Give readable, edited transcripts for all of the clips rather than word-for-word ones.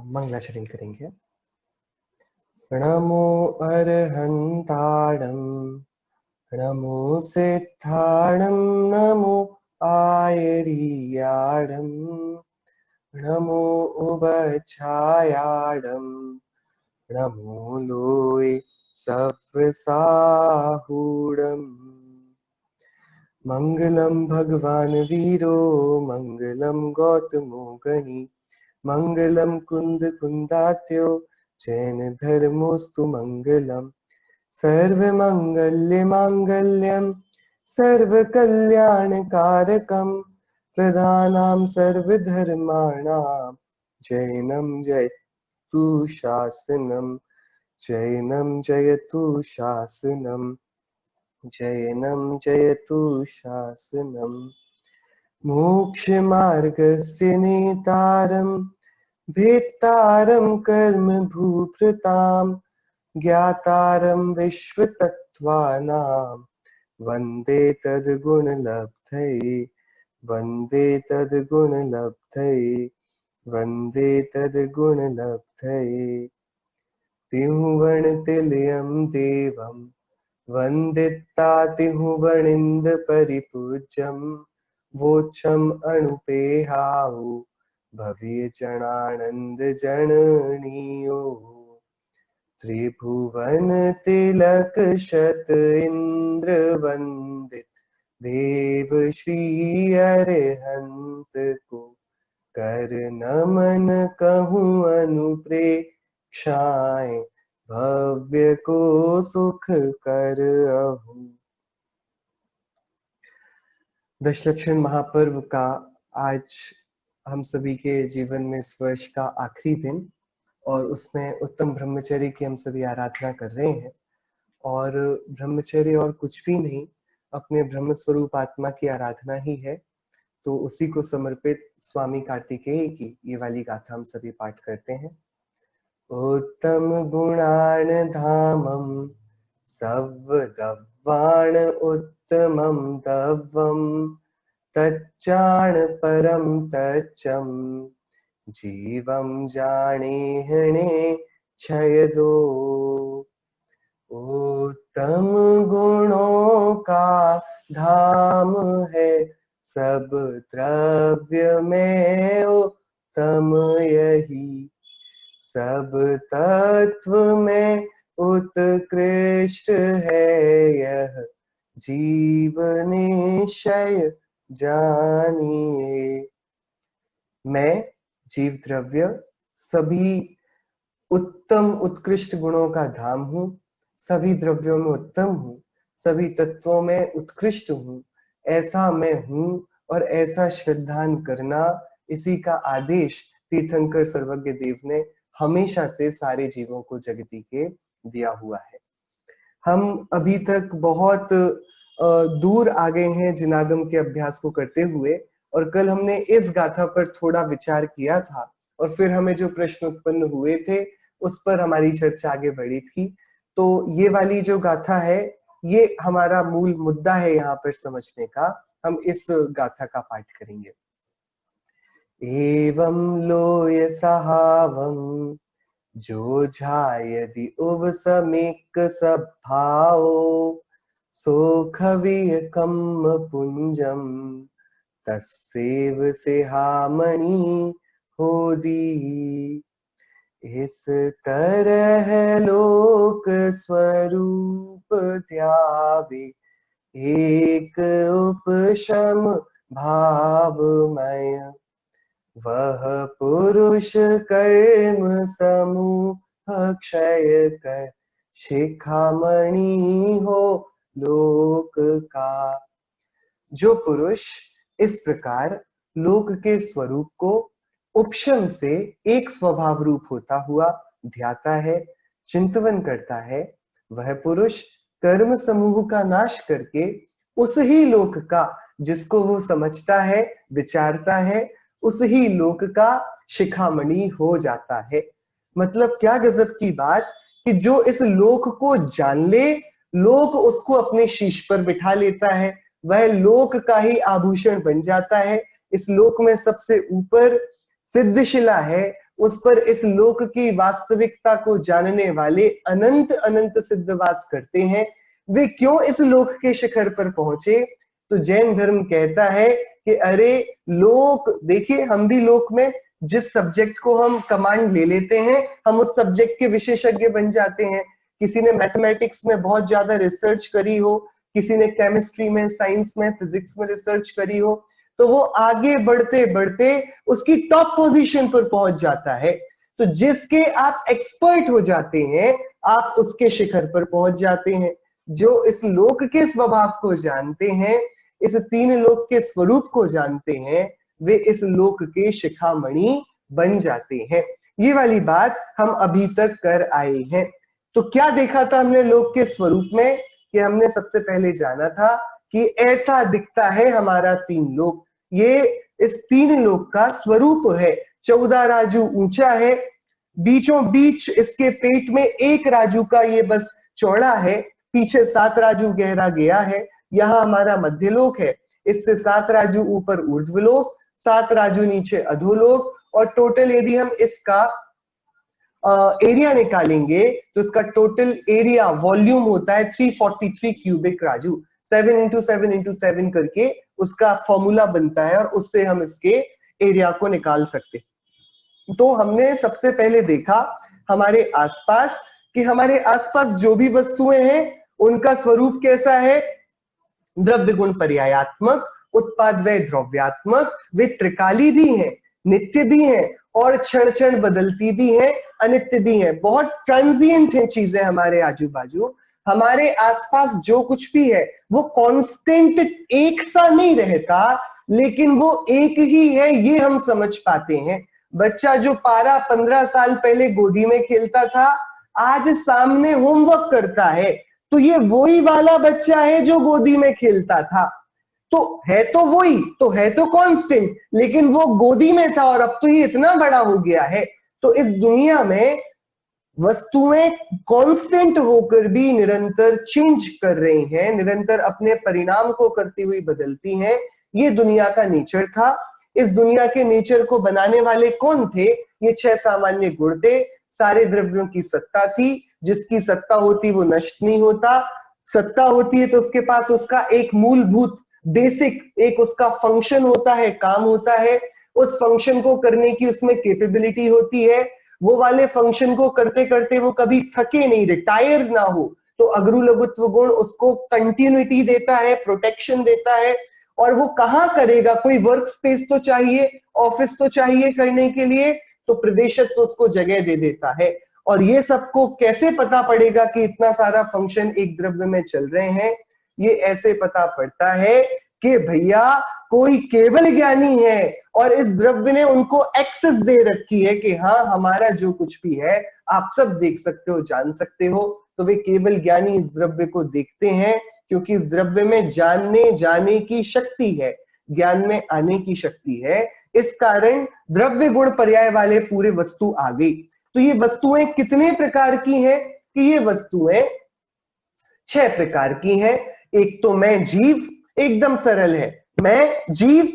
मंगलाचरण करेंगे। नमो अरहंताणं, नमो सिद्धाणं, नमो आयर्याणं, नमो उभयछायाणं, नमो लोय सव्यसाहूणम्। मंगलम भगवान वीरो, मंगलम गौतमो गणी, मंगलम कुंद कुंदात्यो, जैन धर्मोस्तु मंगलम। सर्वमंगल्य मांगल्यम सर्वकल्याणकारकम, प्रधानां सर्वधर्माणां जैनं जयतु शासनम, जैनं जयतु शासनम, जैनं जयतु शासनम। मोक्षमार्गस्य नेतारं, भेत्तारं कर्म भूभृतां, ज्ञातारं विश्वतत्त्वानां, वन्दे तद्गुणलब्धये, वन्दे तद्गुणलब्धये, वन्दे तद्गुणलब्धये। तिहुवनतिलयं देवं वन्दितातिहुवनिन्द परिपूज्यं, वोच्छम् अणुपेहावो भव्य जनानंद जननीयो। त्रिभुवन तिलक शत इंद्र वंदित, देव श्री अरिहंत को कर नमन कहूँ अनुप्रेक्षाएं, भव्य को सुख कर अहू। दशलक्षण महापर्व का आज हम सभी के जीवन में इस वर्ष का आखिरी दिन, और उसमें उत्तम ब्रह्मचर्य की हम सभी आराधना कर रहे हैं। और ब्रह्मचर्य और कुछ भी नहीं, अपने ब्रह्म स्वरूप आत्मा की आराधना ही है। तो उसी को समर्पित स्वामी कार्तिकेय की ये वाली गाथा हम सभी पाठ करते हैं। उत्तम गुणान धामम सव्वदव्वान उत्तमं दव्वम, तच्चाण परम तच्चम, जीवम जाने हणे क्षय दो। उत्तम गुणों का धाम है, सब द्रव्य में उत्तम यही, सब तत्व में उत्कृष्ट है यह, जीव निश्चय जानिए। मैं जीव द्रव्य सभी उत्तम उत्कृष्ट गुणों का धाम हूँ, सभी द्रव्यों में उत्तम हूँ, सभी तत्वों में उत्कृष्ट हूँ, ऐसा मैं हूँ। और ऐसा श्रद्धान करना, इसी का आदेश तीर्थंकर सर्वज्ञ देव ने हमेशा से सारे जीवों को जगती के दिया हुआ है। हम अभी तक बहुत दूर आ गए हैं जिनागम के अभ्यास को करते हुए, और कल हमने इस गाथा पर थोड़ा विचार किया था, और फिर हमें जो प्रश्न उत्पन्न हुए थे उस पर हमारी चर्चा आगे बढ़ी थी। तो ये वाली जो गाथा है, ये हमारा मूल मुद्दा है यहाँ पर समझने का। हम इस गाथा का पाठ करेंगे। एवं लोय सहावम, जो झायदि उव समेक सभाओ, सोखवीय कम्म पुंजम, तस्सेव सिहामणि होदी। इस तरह लोक स्वरूप ध्यावे, एक उपशम भावमय, वह पुरुष कर्म समूह क्षय कर, शिखामणि हो लोक का। जो पुरुष इस प्रकार लोक के स्वरूप को उपशम से एक स्वभाव रूप होता हुआ ध्याता है, चिंतवन करता है, वह पुरुष कर्म समूह का नाश करके उस ही लोक का, जिसको वो समझता है, विचारता है, उस ही लोक का शिखामणि हो जाता है। मतलब क्या गजब की बात कि जो इस लोक को जान ले, लोक उसको अपने शीश पर बिठा लेता है, वह लोक का ही आभूषण बन जाता है। इस लोक में सबसे ऊपर सिद्धशिला है, उस पर इस लोक की वास्तविकता को जानने वाले अनंत अनंत सिद्धवास करते हैं, वे क्यों इस लोक के शिखर पर पहुंचे? तो जैन धर्म कहता है कि अरे लोक, देखिए हम भी लोक में जिस सब्जेक्ट को हम कमांड ले लेते हैं, हम उस सब्जेक्ट के विशेषज्ञ बन जाते हैं। किसी ने मैथमेटिक्स में बहुत ज्यादा रिसर्च करी हो, किसी ने केमिस्ट्री में, साइंस में, फिजिक्स में रिसर्च करी हो, तो वो आगे बढ़ते बढ़ते उसकी टॉप पोजीशन पर पहुंच जाता है। तो जिसके आप एक्सपर्ट हो जाते हैं, आप उसके शिखर पर पहुंच जाते हैं। जो इस लोक के स्वभाव को जानते हैं, इस तीन लोक के स्वरूप को जानते हैं, वे इस लोक के शिखामणि बन जाते हैं। ये वाली बात हम अभी तक कर आए हैं। तो क्या देखा था हमने लोक के स्वरूप में? कि हमने सबसे पहले जाना था कि ऐसा दिखता है हमारा तीन लोक। ये इस तीन लोक का स्वरूप है। 14 राजू ऊंचा है, बीचों बीच इसके पेट में 1 राजू का ये बस चौड़ा है, पीछे 7 राजू गहरा गया है। यहाँ हमारा मध्यलोक है, इससे 7 राजू ऊपर ऊर्ध्वलोक, 7 राजू नीचे अधोलोक, और टोटल यदि हम इसका एरिया निकालेंगे तो इसका टोटल एरिया वॉल्यूम होता है 343 क्यूबिक राजू। 7 इंटू 7 इंटू 7 करके उसका फॉर्मूला बनता है और उससे हम इसके एरिया को निकाल सकते। तो हमने सबसे पहले देखा हमारे आसपास कि हमारे आसपास जो भी वस्तुएं हैं उनका स्वरूप कैसा है? द्रव्य गुण पर्यायात्मक, उत्पाद व द्रव्यात्मक, वे त्रिकाली भी हैं, नित्य भी हैं और क्षण क्षण बदलती भी हैं, अनित्य भी हैं। बहुत ट्रांजिएंट है चीजें हमारे आजू बाजू। हमारे आसपास जो कुछ भी है वो कांस्टेंट एक सा नहीं रहता, लेकिन वो एक ही है, ये हम समझ पाते हैं। बच्चा जो पारा 15 साल पहले गोदी में खेलता था, आज सामने होमवर्क करता है, तो ये वही वाला बच्चा है जो गोदी में खेलता था। तो वही, तो है तो कांस्टेंट, लेकिन वो गोदी में था और अब तो ये इतना बड़ा हो गया है। तो इस दुनिया में वस्तुएं कांस्टेंट होकर भी निरंतर चेंज कर रही हैं, निरंतर अपने परिणाम को करती हुई बदलती हैं। ये दुनिया का नेचर था। इस दुनिया के नेचर को बनाने वाले कौन थे? ये 6 सामान्य गुण थे। सारे द्रव्यों की सत्ता थी, जिसकी सत्ता होती वो नष्ट नहीं होता। सत्ता होती है तो उसके पास उसका एक मूलभूत बेसिक एक उसका फंक्शन होता है, काम होता है। उस फंक्शन को करने की उसमें कैपेबिलिटी होती है। वो वाले फंक्शन को करते करते वो कभी थके नहीं, रिटायर ना हो। तो अगरु लघुत्व गुण उसको कंटिन्यूटी देता है, प्रोटेक्शन देता है। और वो कहाँ करेगा? कोई वर्क स्पेस तो चाहिए, ऑफिस तो चाहिए करने के लिए, तो प्रदेशत तो उसको जगह दे देता है। और ये सबको कैसे पता पड़ेगा कि इतना सारा फंक्शन एक द्रव्य में चल रहे हैं? ये ऐसे पता पड़ता है कि भैया कोई केवल ज्ञानी है और इस द्रव्य ने उनको एक्सेस दे रखी है कि हाँ हमारा जो कुछ भी है आप सब देख सकते हो, जान सकते हो। तो वे केवल ज्ञानी इस द्रव्य को देखते हैं, क्योंकि इस द्रव्य में जानने जाने की शक्ति है, ज्ञान में आने की शक्ति है। इस कारण द्रव्य गुण पर्याय वाले पूरे वस्तु आ गई। तो ये वस्तुएं कितने प्रकार की हैं? कि ये वस्तुएं 6 प्रकार की हैं। एक तो मैं जीव, एकदम सरल है। मैं जीव,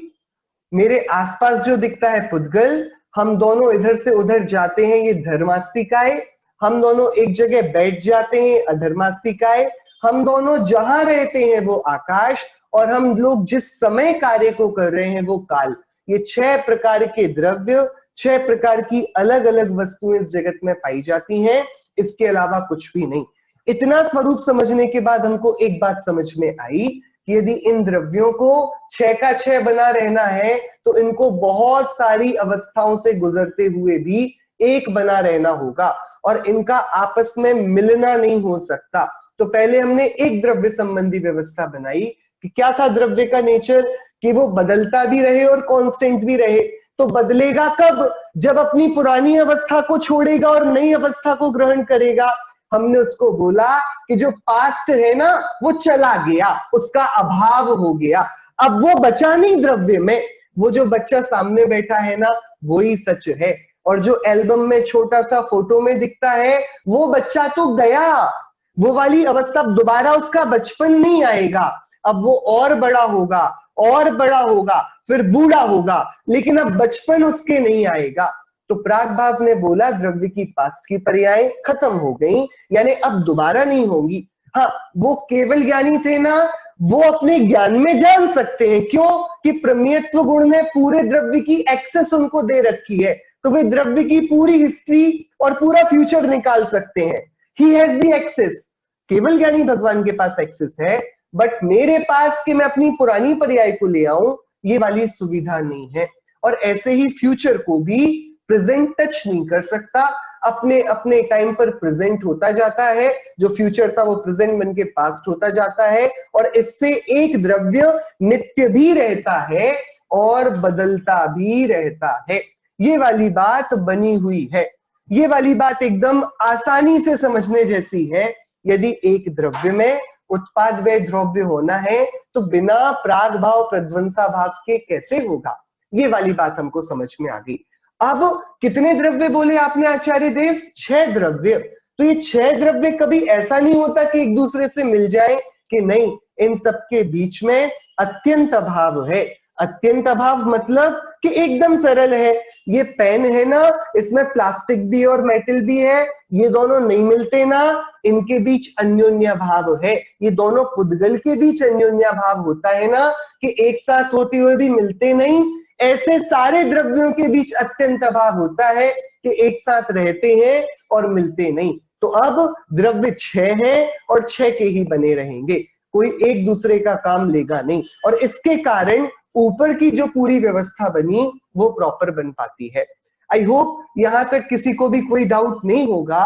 मेरे आसपास जो दिखता है पुद्गल, हम दोनों इधर से उधर जाते हैं, ये धर्मास्तिकाय। हम दोनों एक जगह बैठ जाते हैं, अधर्मास्तिकाय। हम दोनों जहां रहते हैं वो आकाश, और हम लोग जिस समय कार्य को कर रहे हैं वो काल। ये 6 प्रकार के द्रव्य, 6 प्रकार की अलग अलग वस्तुएं इस जगत में पाई जाती हैं, इसके अलावा कुछ भी नहीं। इतना स्वरूप समझने के बाद हमको एक बात समझ में आई कि यदि इन द्रव्यों को 6 का 6 बना रहना है तो इनको बहुत सारी अवस्थाओं से गुजरते हुए भी एक बना रहना होगा, और इनका आपस में मिलना नहीं हो सकता। तो पहले हमने एक द्रव्य संबंधी व्यवस्था बनाई कि क्या था द्रव्य का नेचर? कि वो बदलता भी रहे और कांस्टेंट भी रहे। तो बदलेगा कब? जब अपनी पुरानी अवस्था को छोड़ेगा और नई अवस्था को ग्रहण करेगा। हमने उसको बोला कि जो पास्ट है ना वो चला गया, उसका अभाव हो गया, अब वो बचा नहीं द्रव्य में। वो जो बच्चा सामने बैठा है ना वही सच है, और जो एल्बम में छोटा सा फोटो में दिखता है वो बच्चा तो गया। वो वाली अवस्था दोबारा उसका बचपन नहीं आएगा। अब वो और बड़ा होगा, और बड़ा होगा, फिर बूढ़ा होगा, लेकिन अब बचपन उसके नहीं आएगा। तो प्राग भाव ने बोला द्रव्य की पास्ट की पर्याय खत्म हो गई, यानी अब दोबारा नहीं होंगी। हाँ, वो केवल ज्ञानी थे ना, वो अपने ज्ञान में जान सकते हैं। क्यों? कि प्रमेयत्व गुण ने पूरे द्रव्य की एक्सेस उनको दे रखी है, तो वे द्रव्य की पूरी हिस्ट्री और पूरा फ्यूचर निकाल सकते हैं। He has the access. केवल ज्ञानी भगवान के पास एक्सेस है, बट मेरे पास कि मैं अपनी पुरानी पर्याय को ले आऊं, ये वाली सुविधा नहीं है। और ऐसे ही फ्यूचर को भी प्रेजेंट टच नहीं कर सकता, अपने अपने टाइम पर प्रेजेंट होता जाता है, जो फ्यूचर था वो प्रेजेंट बन के पास्ट होता जाता है, और इससे एक द्रव्य नित्य भी रहता है और बदलता भी रहता है। ये वाली बात बनी हुई है। ये वाली बात एकदम आसानी से समझने जैसी है। यदि एक द्रव्य में उत्पाद व द्रव्य होना है तो बिना प्राग भाव प्रध्वंसा भाव के कैसे होगा? ये वाली बात हमको समझ में आ गई। अब कितने द्रव्य बोले आपने आचार्य देव? 6 द्रव्य। तो ये 6 द्रव्य कभी ऐसा नहीं होता कि एक दूसरे से मिल जाए, कि नहीं, इन सबके बीच में अत्यंत अभाव है। अत्यंत अभाव मतलब कि एकदम सरल है। ये पेन है ना, इसमें प्लास्टिक भी और मेटल भी है, ये दोनों नहीं मिलते ना, इनके बीच अन्योन्य भाव है। ये दोनों पुद्गल के बीच अन्योन्य भाव होता है ना, कि एक साथ होते हुए भी मिलते नहीं। ऐसे सारे द्रव्यों के बीच अत्यंत अभाव होता है कि एक साथ रहते हैं और मिलते नहीं। तो अब द्रव्य 6 है और 6 के ही बने रहेंगे, कोई एक दूसरे का काम लेगा नहीं, और इसके कारण ऊपर की जो पूरी व्यवस्था बनी वो प्रॉपर बन पाती है। आई होप यहां तक किसी को भी कोई डाउट नहीं होगा,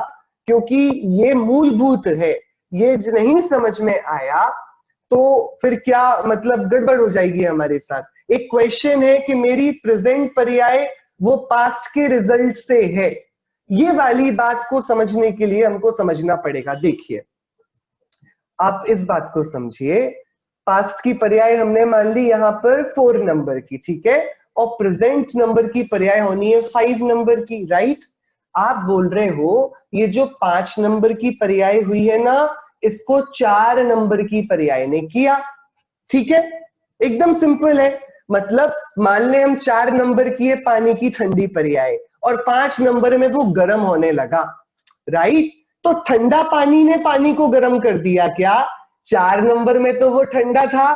क्योंकि ये मूलभूत है। ये नहीं समझ में आया तो फिर क्या मतलब गड़बड़ हो जाएगी हमारे साथ। एक क्वेश्चन है कि मेरी प्रेजेंट पर्याय वो पास्ट के रिजल्ट से है, ये वाली बात को समझने के लिए हमको समझना पड़ेगा। देखिए, आप इस बात को समझिए, पास्ट की पर्याय हमने मान ली यहां पर 4 नंबर की, ठीक है, और प्रेजेंट नंबर की पर्याय होनी है 5 नंबर की, राइट? आप बोल रहे हो ये जो 5 नंबर की पर्याय हुई है ना, इसको 4 नंबर की पर्याय ने किया, ठीक है? एकदम सिंपल है। मतलब मान ले हम 4 नंबर की है पानी की ठंडी पर्याय, और 5 नंबर में वो गर्म होने लगा, राइट? तो ठंडा पानी ने पानी को गर्म कर दिया क्या? 4 नंबर में तो वो ठंडा था,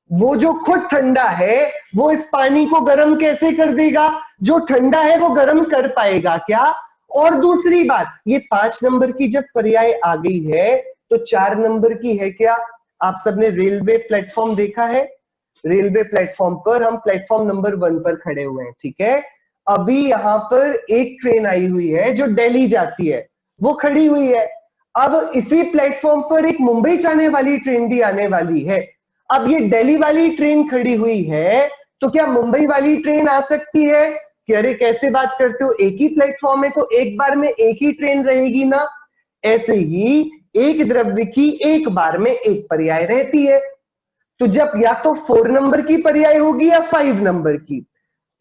वो जो खुद ठंडा है वो इस पानी को गर्म कैसे कर देगा? जो ठंडा है वो गर्म कर पाएगा क्या? और दूसरी बात, ये 5 नंबर की जब पर्याय आ गई है तो 4 नंबर की है क्या? आप सबने रेलवे प्लेटफॉर्म देखा है? रेलवे प्लेटफॉर्म पर हम प्लेटफॉर्म नंबर 1 पर खड़े हुए हैं, ठीक है? अभी यहां पर एक ट्रेन आई हुई है जो दिल्ली जाती है, वो खड़ी हुई है। अब इसी प्लेटफॉर्म पर एक मुंबई जाने वाली ट्रेन भी आने वाली है। अब ये दिल्ली वाली ट्रेन खड़ी हुई है, तो क्या मुंबई वाली ट्रेन आ सकती है? कि अरे कैसे बात करते हो, एक ही प्लेटफॉर्म है तो एक बार में एक ही ट्रेन रहेगी ना। ऐसे ही एक द्रव्य की एक बार में एक पर्याय रहती है। तो जब या तो 4 नंबर की पर्याय होगी या 5 नंबर की,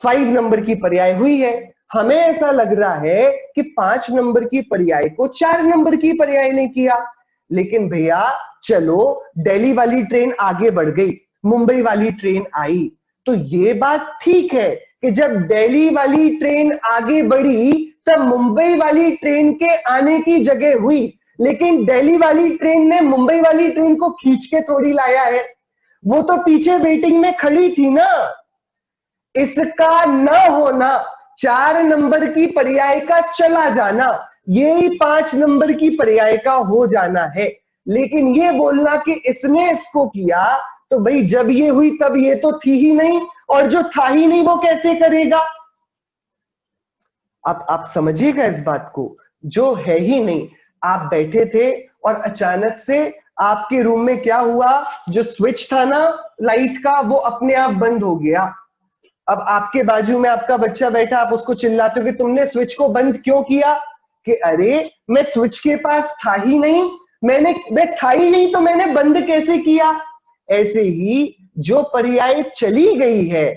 5 नंबर की पर्याय हुई है। हमें ऐसा लग रहा है कि 5 नंबर की पर्याय को 4 नंबर की पर्याय ने किया। लेकिन भैया चलो, दिल्ली वाली ट्रेन आगे बढ़ गई, मुंबई वाली ट्रेन आई, तो ये बात ठीक है कि जब दिल्ली वाली ट्रेन आगे बढ़ी तब मुंबई वाली ट्रेन के आने की जगह हुई। लेकिन दिल्ली वाली ट्रेन ने मुंबई वाली ट्रेन को खींच के थोड़ी लाया है, वो तो पीछे वेटिंग में खड़ी थी ना। इसका न होना, 4 नंबर की पर्याय का चला जाना, यही 5 नंबर की पर्याय का हो जाना है। लेकिन ये बोलना कि इसने इसको किया, तो भाई जब ये हुई तब ये तो थी ही नहीं, और जो था ही नहीं वो कैसे करेगा? आप समझिएगा इस बात को, जो है ही नहीं। आप बैठे थे और अचानक से आपके रूम में क्या हुआ, जो स्विच था ना लाइट का वो अपने आप बंद हो गया। अब आपके बाजू में आपका बच्चा बैठा, आप उसको चिल्लाते हो कि तुमने स्विच को बंद क्यों किया? कि अरे मैं स्विच के पास था ही नहीं, मैं था ही नहीं तो मैंने बंद कैसे किया? ऐसे ही जो पर्याय चली गई है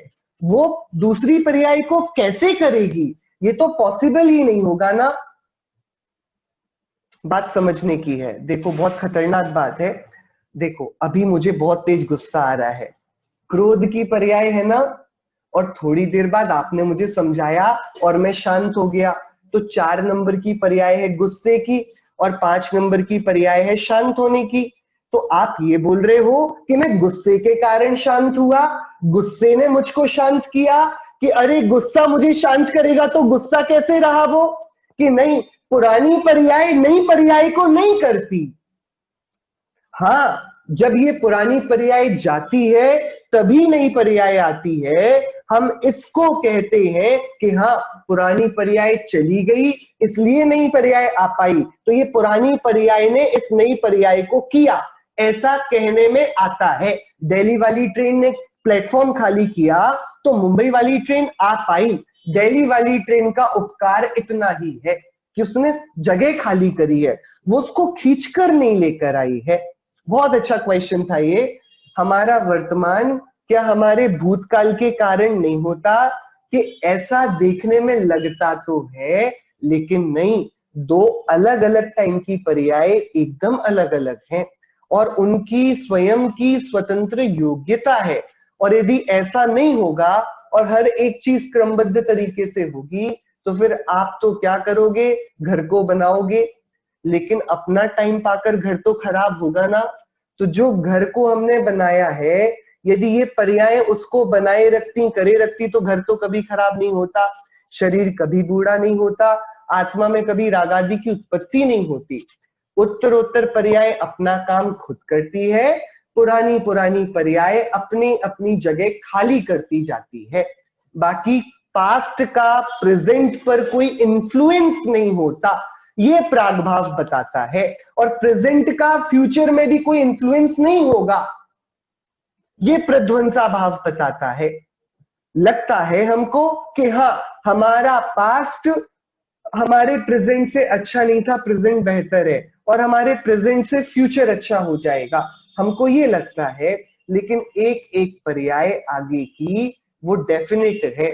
वो दूसरी पर्याय को कैसे करेगी? ये तो पॉसिबल ही नहीं होगा ना। बात समझने की है। देखो बहुत खतरनाक बात है। देखो अभी मुझे बहुत तेज गुस्सा आ रहा है, क्रोध की पर्याय है ना, और थोड़ी देर बाद आपने मुझे समझाया और मैं शांत हो गया। तो 4 नंबर की पर्याय है गुस्से की और 5 नंबर की पर्याय है शांत होने की। तो आप ये बोल रहे हो कि मैं गुस्से के कारण शांत हुआ, गुस्से ने मुझको शांत किया, कि अरे गुस्सा मुझे शांत करेगा तो गुस्सा कैसे रहा वो, कि नहीं पुरानी पर्याय नई पर्याय को नहीं करती। हाँ, जब ये पुरानी पर्याय जाती है तभी नई पर्याय आती है। हम इसको कहते हैं कि हाँ पुरानी पर्याय चली गई इसलिए नई पर्याय आ पाई, तो ये पुरानी पर्याय ने इस नई पर्याय को किया, ऐसा कहने में आता है। दिल्ली वाली ट्रेन ने प्लेटफॉर्म खाली किया तो मुंबई वाली ट्रेन आ पाई। दिल्ली वाली ट्रेन का उपकार इतना ही है कि उसने जगह खाली करी है, वो उसको खींचकर नहीं लेकर आई है। बहुत अच्छा क्वेश्चन था ये। हमारा वर्तमान क्या हमारे भूतकाल के कारण नहीं होता, कि ऐसा देखने में लगता तो है लेकिन नहीं, दो अलग अलग टाइम की पर्याय एकदम अलग अलग हैं और उनकी स्वयं की स्वतंत्र योग्यता है। और यदि ऐसा नहीं होगा और हर एक चीज क्रमबद्ध तरीके से होगी तो फिर आप तो क्या करोगे, घर को बनाओगे लेकिन अपना टाइम पाकर घर तो खराब होगा ना। तो जो घर को हमने बनाया है यदि ये पर्याय उसको बनाए रखती करे रखती तो घर तो कभी खराब नहीं होता, शरीर कभी बूढ़ा नहीं होता, आत्मा में कभी रागादि की उत्पत्ति नहीं होती। उत्तरोत्तर पर्याय अपना काम खुद करती है, पुरानी पुरानी पर्याय अपनी अपनी जगह खाली करती जाती है। बाकी पास्ट का प्रेजेंट पर कोई इन्फ्लुएंस नहीं होता, ये प्रागभाव बताता है। और प्रेजेंट का फ्यूचर में भी कोई इन्फ्लुएंस नहीं होगा, ये प्रध्वंसा भाव बताता है। लगता है हमको कि हाँ हमारा पास्ट हमारे प्रेजेंट से अच्छा नहीं था, प्रेजेंट बेहतर है, और हमारे प्रेजेंट से फ्यूचर अच्छा हो जाएगा, हमको ये लगता है। लेकिन एक एक पर्याय आगे की वो डेफिनेट है।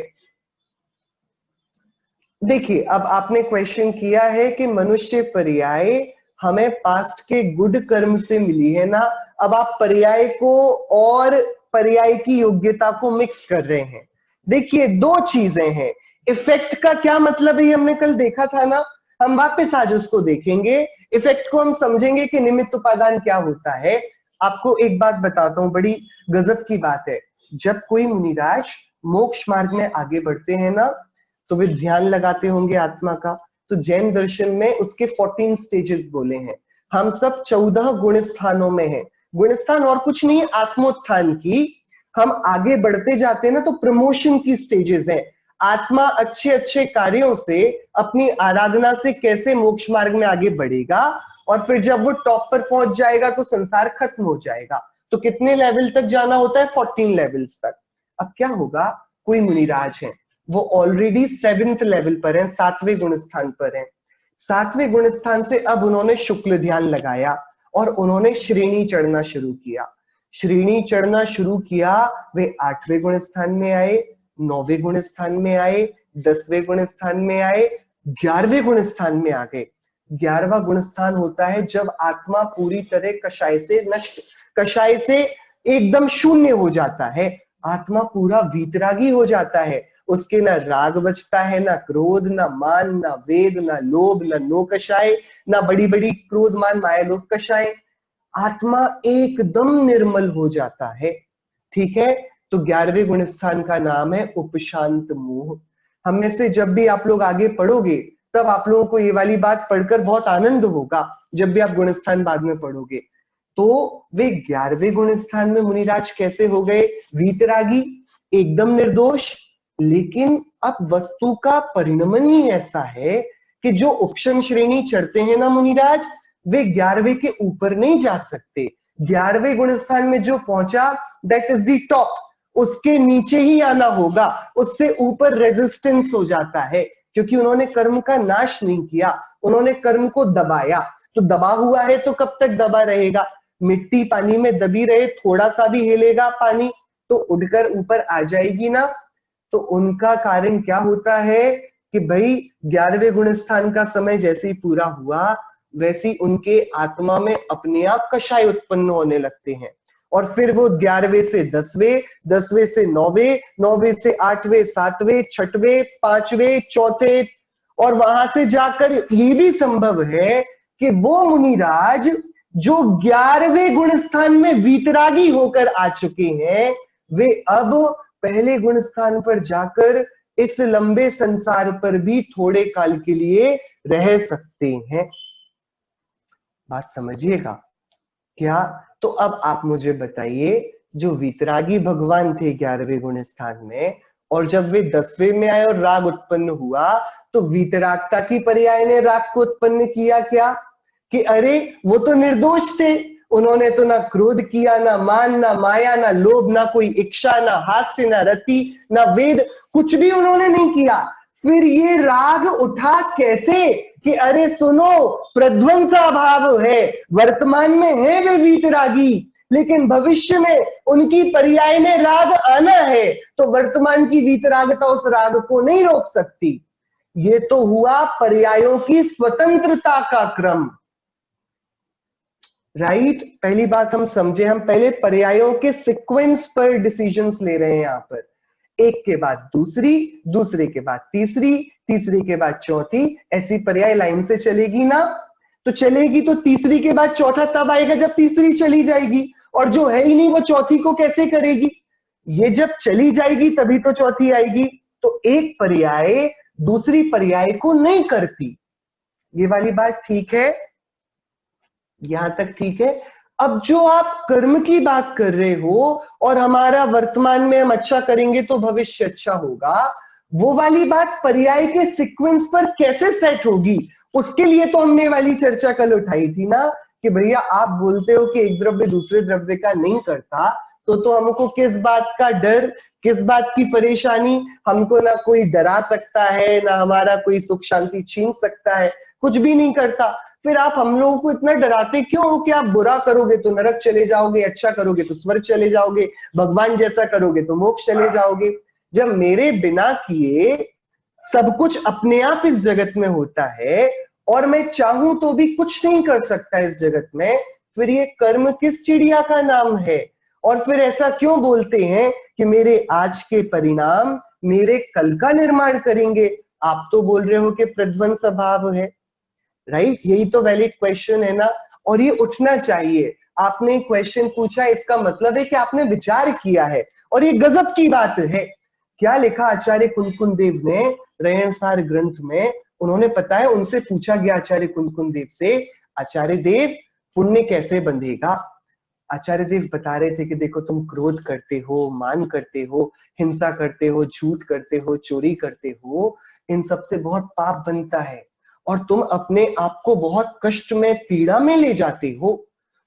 देखिए अब आपने क्वेश्चन किया है कि मनुष्य पर्याय हमें पास्ट के गुड कर्म से मिली है ना। अब आप पर्याय को और पर्याय की योग्यता को मिक्स कर रहे हैं। देखिए दो चीजें हैं, इफेक्ट का क्या मतलब है हमने कल देखा था ना, हम वापस आज उसको देखेंगे। इफेक्ट को हम समझेंगे कि निमित्त उपादान क्या होता है। आपको एक बात बताता हूं, बड़ी गजब की बात है। जब कोई मुनिराज मोक्ष मार्ग में आगे बढ़ते हैं ना तो वे ध्यान लगाते होंगे आत्मा का। तो जैन दर्शन में उसके 14 स्टेजेस बोले हैं। हम सब 14 गुण स्थानों में हैं। गुण स्थान और कुछ नहीं, आत्मोत्थान की हम आगे बढ़ते जाते हैं ना तो प्रमोशन की स्टेजेस हैं। आत्मा अच्छे अच्छे कार्यों से अपनी आराधना से कैसे मोक्ष मार्ग में आगे बढ़ेगा, और फिर जब वो टॉप पर पहुंच जाएगा तो संसार खत्म हो जाएगा। तो कितने लेवल तक जाना होता है, 14 लेवल्स तक। अब क्या होगा, कोई मुनिराज है वो ऑलरेडी 7th लेवल पर है, 7वें गुण स्थान पर है। 7वें गुण स्थान से अब उन्होंने शुक्ल ध्यान लगाया और उन्होंने श्रेणी चढ़ना शुरू किया। श्रेणी चढ़ना शुरू किया, वे 8वें गुण स्थान में आए, 9वें गुण स्थान में आए, 10वें गुण स्थान में आए, 11वें गुण स्थान में आ गए। 11वां गुण स्थान होता है जब आत्मा पूरी तरह कषाय से नष्ट, कषाय से एकदम शून्य हो जाता है, आत्मा पूरा वीतरागी हो जाता है। उसके ना राग बचता है, ना क्रोध, ना मान, ना वेग, ना लोभ, ना नो कषाय, ना बड़ी बड़ी क्रोध मान माया लोभ कषाय। आत्मा एकदम निर्मल हो जाता है। ठीक है, तो 11वें गुण स्थान का नाम है उपशांत मोह। हम में से जब भी आप लोग आगे पढ़ोगे तब आप लोगों को ये वाली बात पढ़कर बहुत आनंद होगा, जब भी आप गुण स्थान बाद में पढ़ोगे। तो वे 11वें गुण स्थान में मुनिराज कैसे हो गए, वीतरागी, एकदम निर्दोष। लेकिन अब वस्तु का परिणमन ही ऐसा है कि जो उपशम श्रेणी चढ़ते हैं ना मुनिराज, वे 11वें के ऊपर नहीं जा सकते। 11वें गुण स्थान में जो पहुंचा दैट इज द टॉप, उसके नीचे ही आना होगा, उससे ऊपर रेजिस्टेंस हो जाता है, क्योंकि उन्होंने कर्म का नाश नहीं किया, उन्होंने कर्म को दबाया। तो दबा हुआ है तो कब तक दबा रहेगा, मिट्टी पानी में दबी रहे, थोड़ा सा भी हिलेगा पानी तो उड़कर ऊपर आ जाएगी ना। तो उनका कारण क्या होता है कि भाई 11वें गुण स्थान का समय जैसे ही पूरा हुआ वैसे ही उनके आत्मा में अपने आप कषाय उत्पन्न होने लगते हैं। और फिर वो 11वें से 10वें, 10वें से 9वें, 9वें से 8वें, 7वें, 6वें, 5वें, चौथे, और वहां से जाकर ये भी संभव है कि वो मुनिराज जो 11वें गुण स्थान में वीतरागी होकर आ चुके हैं, वे अब पहले गुण स्थान पर जाकर इस लंबे संसार पर भी थोड़े काल के लिए रह सकते हैं। बात समझिएगा क्या? तो अब आप मुझे बताइए, जो वीतरागी भगवान थे 11वें गुण स्थान में, और जब वे 10वें में आए और राग उत्पन्न हुआ, तो वीतरागता की पर्याय ने राग को उत्पन्न किया क्या? कि अरे वो तो निर्दोष थे, उन्होंने तो ना क्रोध किया, ना मान, ना माया, ना लोभ, ना कोई इच्छा, ना हास्य, ना रति, ना वेद, कुछ भी उन्होंने नहीं किया। फिर ये राग उठा कैसे? कि अरे सुनो, प्रध्वंसा भाव है, वर्तमान में है वे वीतरागी, लेकिन भविष्य में उनकी पर्याय में राग आना है, तो वर्तमान की वीतरागता उस राग को नहीं रोक सकती। ये तो हुआ पर्यायों की स्वतंत्रता का क्रम, राइट? पहली बात हम समझे, हम पहले पर्यायों के सीक्वेंस पर डिसीजंस ले रहे हैं यहां पर, एक के बाद दूसरी, दूसरे के बाद तीसरी, तीसरी के बाद चौथी, ऐसी पर्याय लाइन से चलेगी ना? तो चलेगी तो तीसरी के बाद चौथा तब आएगा जब तीसरी चली जाएगी, और जो है ही नहीं वो चौथी को कैसे करेगी? ये जब चली जाएगी तभी तो चौथी आएगी। तो एक पर्याय दूसरी पर्याय को नहीं करती। ये वाली बात ठीक है? यहां तक ठीक है? अब जो आप कर्म की बात कर रहे हो और हमारा वर्तमान में हम अच्छा करेंगे तो भविष्य अच्छा होगा, वो वाली बात पर्याय के सीक्वेंस पर कैसे सेट होगी? उसके लिए तो हमने वाली चर्चा कल उठाई थी ना, कि भैया आप बोलते हो कि एक द्रव्य दूसरे द्रव्य का नहीं करता, तो हमको किस बात का डर, किस बात की परेशानी? हमको ना कोई डरा सकता है, ना हमारा कोई सुख शांति छीन सकता है, कुछ भी नहीं करता। फिर आप हम लोगों को इतना डराते क्यों हो कि आप बुरा करोगे तो नरक चले जाओगे, अच्छा करोगे तो स्वर्ग चले जाओगे, भगवान जैसा करोगे तो मोक्ष चले जाओगे? जब मेरे बिना किए सब कुछ अपने आप इस जगत में होता है और मैं चाहूं तो भी कुछ नहीं कर सकता इस जगत में, फिर ये कर्म किस चिड़िया का नाम है? और फिर ऐसा क्यों बोलते हैं कि मेरे आज के परिणाम मेरे कल का निर्माण करेंगे? आप तो बोल रहे हो कि प्रध्वंस भाव है, राइट? यही तो वैलिड क्वेश्चन है ना, और ये उठना चाहिए। आपने क्वेश्चन पूछा, इसका मतलब है कि आपने विचार किया है, और ये गजब की बात है। क्या लिखा आचार्य कुंकुन देव ने रयनसार ग्रंथ में? उन्होंने, पता है, उनसे पूछा गया आचार्य कुंकुन देव से, आचार्य देव पुण्य कैसे बंधेगा? आचार्य देव बता रहे थे कि देखो, तुम क्रोध करते हो, मान करते हो, हिंसा करते हो, झूठ करते हो, चोरी करते हो, इन सब से बहुत पाप बनता है, और तुम अपने आप को बहुत कष्ट में, पीड़ा में ले जाते हो,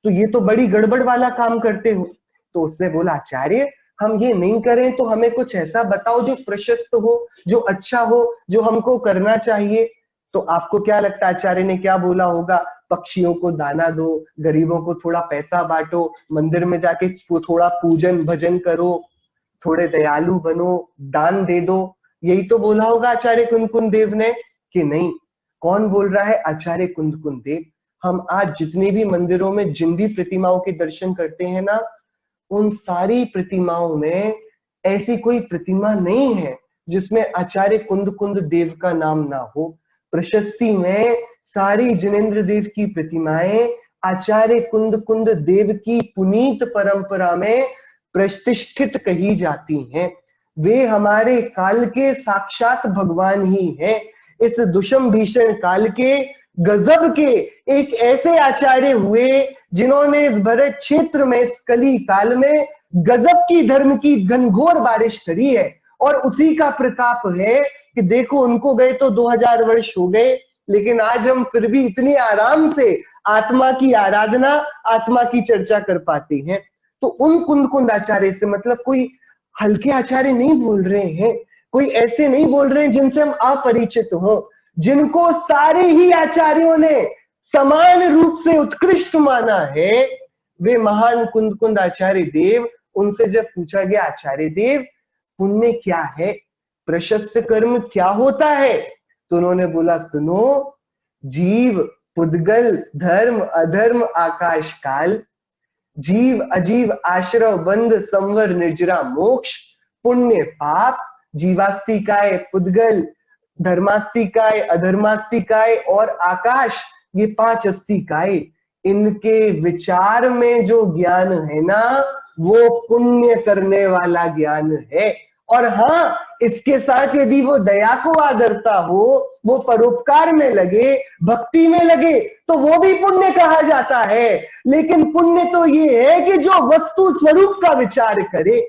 तो ये तो बड़ी गड़बड़ वाला काम करते हो। तो उसने बोला, आचार्य हम ये नहीं करें तो हमें कुछ ऐसा बताओ जो प्रशस्त हो, जो अच्छा हो, जो हमको करना चाहिए। तो आपको क्या लगता है आचार्य ने क्या बोला होगा? पक्षियों को दाना दो, गरीबों को थोड़ा पैसा बांटो, मंदिर में जाके थोड़ा पूजन भजन करो, थोड़े दयालु बनो, दान दे दो, यही तो बोला होगा आचार्य कुंकुन देव ने, कि नहीं? कौन बोल रहा है? आचार्य कुंकुन देव। हम आज जितने भी मंदिरों में जिन भी प्रतिमाओं के दर्शन करते हैं ना, उन सारी प्रतिमाओं में ऐसी कोई प्रतिमा नहीं है जिसमें आचार्य कुंद देव का नाम ना हो। प्रशस्ति में सारी जिनेन्द्र देव की प्रतिमाएं आचार्य कुंद देव की पुनीत परंपरा में प्रतिष्ठित कही जाती हैं। वे हमारे काल के साक्षात भगवान ही हैं। इस दुष्म भीषण काल के गजब के एक ऐसे आचार्य हुए जिन्होंने इस भरत क्षेत्र में, इस कली काल में गजब की धर्म की घनघोर बारिश करी है, और उसी का प्रताप है कि देखो, उनको गए तो 2000 वर्ष हो गए, लेकिन आज हम फिर भी इतनी आराम से आत्मा की आराधना, आत्मा की चर्चा कर पाते हैं। तो उन कुंद आचार्य से मतलब कोई हल्के आचार्य नहीं बोल रहे हैं, कोई ऐसे नहीं बोल रहे हैं जिनसे हम अपरिचित हो, जिनको सारे ही आचार्यों ने समान रूप से उत्कृष्ट माना है, वे महान कुंद आचार्य देव। उनसे जब पूछा गया, आचार्य देव पुण्य क्या है, प्रशस्त कर्म क्या होता है, तो उन्होंने बोला, सुनो, जीव, पुद्गल, धर्म, अधर्म, आकाश काल, जीव अजीव आश्रव बंध संवर निर्जरा मोक्ष, पुण्य पाप, जीवास्तिकाय पुद्गल, धर्मास्तिकाय अधर्मास्तिकाय और आकाश, ये 5 अस्तिकाय, इनके विचार में जो ज्ञान है ना वो पुण्य करने वाला ज्ञान है। और हाँ, इसके साथ यदि वो दया को आदरता हो, वो परोपकार में लगे, भक्ति में लगे, तो वो भी पुण्य कहा जाता है। लेकिन पुण्य तो ये है कि जो वस्तु स्वरूप का विचार करे,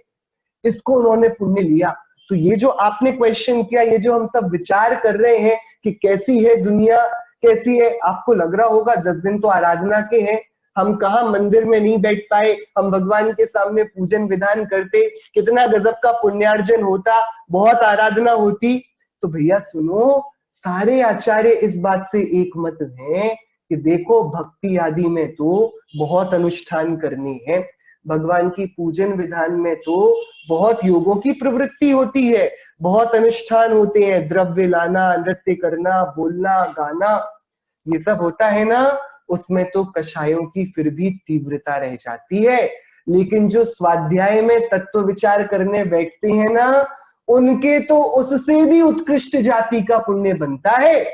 इसको उन्होंने पुण्य लिया। तो ये जो आपने क्वेश्चन किया, ये जो हम सब विचार कर रहे हैं कि कैसी है दुनिया, कैसी है, आपको लग रहा होगा 10 दिन तो आराधना के हैं, हम कहा मंदिर में नहीं बैठ पाए, हम भगवान के सामने पूजन विधान करते, कितना गजब का पुण्यार्जन होता, बहुत आराधना होती। तो भैया सुनो, सारे आचार्य इस बात से एक मत हैं कि देखो भक्ति आदि में तो बहुत अनुष्ठान करनी है, भगवान की पूजन विधान में तो बहुत योगों की प्रवृत्ति होती है, बहुत अनुष्ठान होते हैं, द्रव्य लाना, नृत्य करना, बोलना, गाना, ये सब होता है ना, उसमें तो कषायों की फिर भी तीव्रता रह जाती है। लेकिन जो स्वाध्याय में तत्व विचार करने बैठते हैं ना, उनके तो उससे भी उत्कृष्ट जाति का पुण्य बनता है।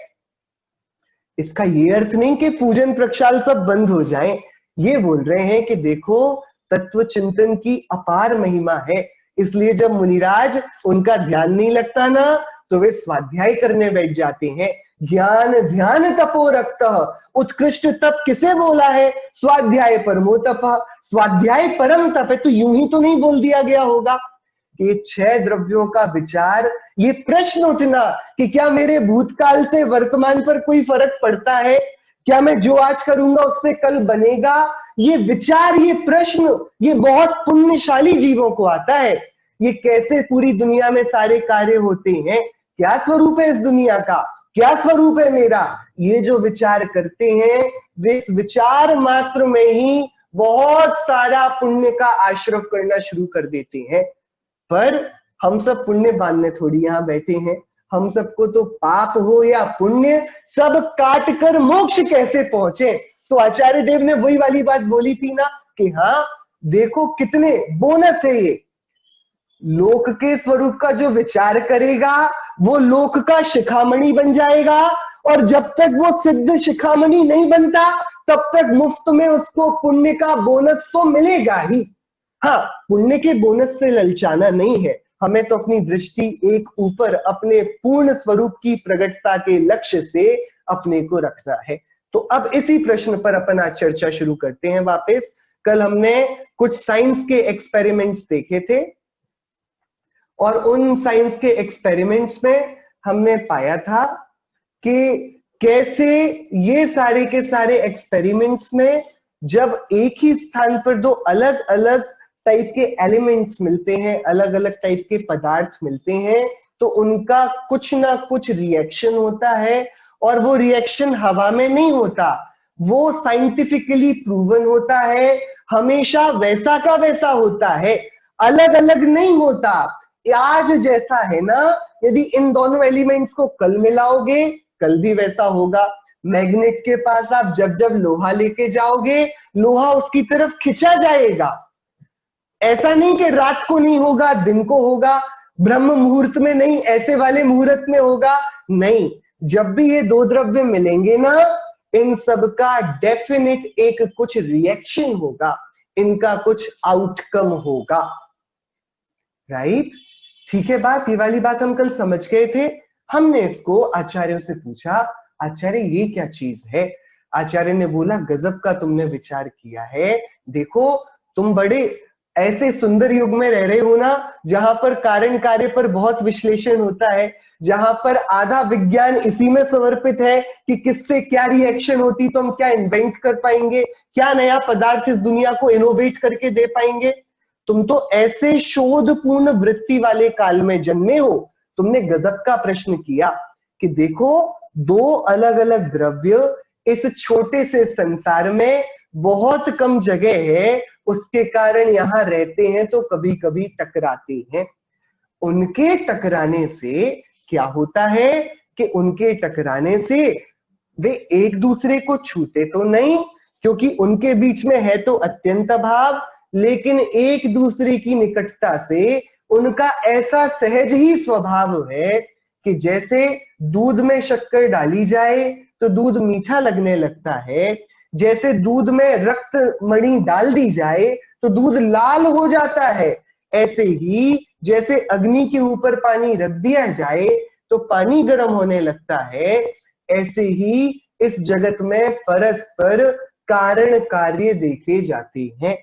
इसका ये अर्थ नहीं कि पूजन प्रक्षाल सब बंद हो जाएं, ये बोल रहे हैं कि देखो तत्व चिंतन की अपार महिमा है, इसलिए जब मुनिराज उनका ध्यान नहीं लगता ना तो वे स्वाध्याय करने बैठ जाते हैं। ज्ञान ध्यान तपो रक्त, उत्कृष्ट तप किसे बोला है? स्वाध्याय परमो तप, स्वाध्याय परम तप है। तो यूं ही तो नहीं बोल दिया गया होगा कि 6 द्रव्यों का विचार, ये प्रश्न उठना कि क्या मेरे भूतकाल से वर्तमान पर कोई फर्क पड़ता है, क्या मैं जो आज करूंगा उससे कल बनेगा, ये विचार, ये प्रश्न, ये बहुत पुण्यशाली जीवों को आता है। ये कैसे पूरी दुनिया में सारे कार्य होते हैं, क्या स्वरूप है इस दुनिया का, क्या स्वरूप है मेरा, ये जो विचार करते हैं वे इस विचार मात्र में ही बहुत सारा पुण्य का आश्रव करना शुरू कर देते हैं। पर हम सब पुण्य बांधने थोड़ी यहां बैठे हैं, हम सबको तो पाप हो या पुण्य सब काट कर मोक्ष कैसे पहुंचे। तो आचार्य देव ने वही वाली बात बोली थी ना कि हाँ देखो कितने बोनस है ये, लोक के स्वरूप का जो विचार करेगा वो लोक का शिखामणि बन जाएगा, और जब तक वो सिद्ध शिखामणि नहीं बनता तब तक मुफ्त में उसको पुण्य का बोनस तो मिलेगा ही। हाँ, पुण्य के बोनस से ललचाना नहीं है, हमें तो अपनी दृष्टि एक ऊपर अपने पूर्ण स्वरूप की प्रगटता के लक्ष्य से अपने को रखना है। तो अब इसी प्रश्न पर अपन आज चर्चा शुरू करते हैं वापस। कल हमने कुछ साइंस के एक्सपेरिमेंट्स देखे थे और उन साइंस के एक्सपेरिमेंट्स में हमने पाया था कि कैसे ये सारे के सारे एक्सपेरिमेंट्स में जब एक ही स्थान पर दो अलग अलग टाइप के एलिमेंट्स मिलते हैं, अलग अलग टाइप के पदार्थ मिलते हैं, तो उनका कुछ ना कुछ रिएक्शन होता है, और वो रिएक्शन हवा में नहीं होता, वो साइंटिफिकली प्रूवन होता है, हमेशा वैसा का वैसा होता है, अलग अलग नहीं होता। आज जैसा है ना, यदि इन दोनों एलिमेंट्स को कल मिलाओगे कल भी वैसा होगा। मैग्नेट के पास आप जब जब लोहा लेके जाओगे, लोहा उसकी तरफ खिंचा जाएगा, ऐसा नहीं कि रात को नहीं होगा दिन को होगा, ब्रह्म मुहूर्त में नहीं ऐसे वाले मुहूर्त में होगा, नहीं, जब भी ये दो द्रव्य मिलेंगे ना, इन सब का डेफिनेट एक कुछ रिएक्शन होगा, इनका कुछ आउटकम होगा, राइट? ठीक है बात, ये वाली बात हम कल समझ गए थे। हमने इसको आचार्यों से पूछा, आचार्य ये क्या चीज है? आचार्य ने बोला गजब का तुमने विचार किया है, देखो तुम बड़े ऐसे सुंदर युग में रह रहे हो ना जहां पर कारण कार्य पर बहुत विश्लेषण होता है, जहां पर आधा विज्ञान इसी में समर्पित है कि किससे क्या रिएक्शन होती तो हम क्या इन्वेंट कर पाएंगे, क्या नया पदार्थ इस दुनिया को इनोवेट करके दे पाएंगे। तुम तो ऐसे शोधपूर्ण वृत्ति वाले काल में जन्मे हो, तुमने गजब का प्रश्न किया कि देखो दो अलग अलग द्रव्य इस छोटे से संसार में बहुत कम जगह है, उसके कारण यहां रहते हैं तो कभी कभी टकराते हैं। उनके टकराने से क्या होता है कि उनके टकराने से वे एक दूसरे को छूते तो नहीं, क्योंकि उनके बीच में है तो अत्यंत अभाव, लेकिन एक दूसरे की निकटता से उनका ऐसा सहज ही स्वभाव है कि जैसे दूध में शक्कर डाली जाए तो दूध मीठा लगने लगता है, जैसे दूध में रक्त मणि डाल दी जाए तो दूध लाल हो जाता है, ऐसे ही जैसे अग्नि के ऊपर पानी रख दिया जाए तो पानी गर्म होने लगता है, ऐसे ही इस जगत में परस्पर कारण कार्य देखे जाते हैं।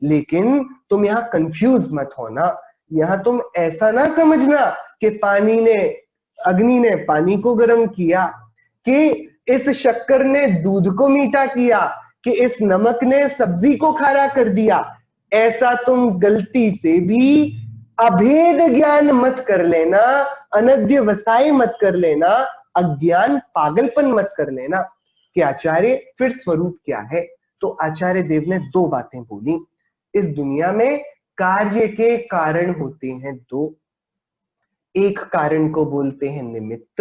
लेकिन तुम यहाँ कंफ्यूज मत होना, यहाँ तुम ऐसा ना समझना कि अग्नि ने पानी को गर्म किया, कि इस शक्कर ने दूध को मीठा किया, कि इस नमक ने सब्जी को खारा कर दिया। ऐसा तुम गलती से भी अभेद ज्ञान मत कर लेना, अनध्यवसाय मत कर लेना, अज्ञान पागलपन मत कर लेना कि आचार्य फिर स्वरूप क्या है। तो आचार्य देव ने दो बातें बोली। इस दुनिया में कार्य के कारण होते हैं दो, एक कारण को बोलते हैं निमित्त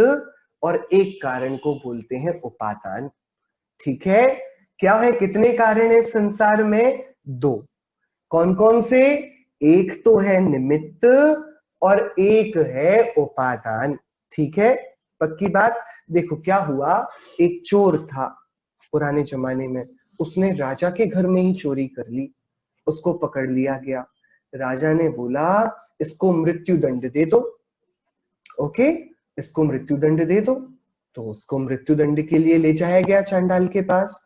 और एक कारण को बोलते हैं उपादान। ठीक है, क्या है, कितने कारण है संसार में? दो। कौन कौन से? एक तो है निमित्त और एक है उपादान। ठीक है, पक्की बात। देखो क्या हुआ, एक चोर था पुराने जमाने में, उसने राजा के घर में ही चोरी कर ली, उसको पकड़ लिया गया। राजा ने बोला इसको मृत्यु दंड दे दो। ओके, इसको मृत्यु दंड दे दो। तो उसको मृत्यु दंड के लिए ले जाया गया चांडाल के पास,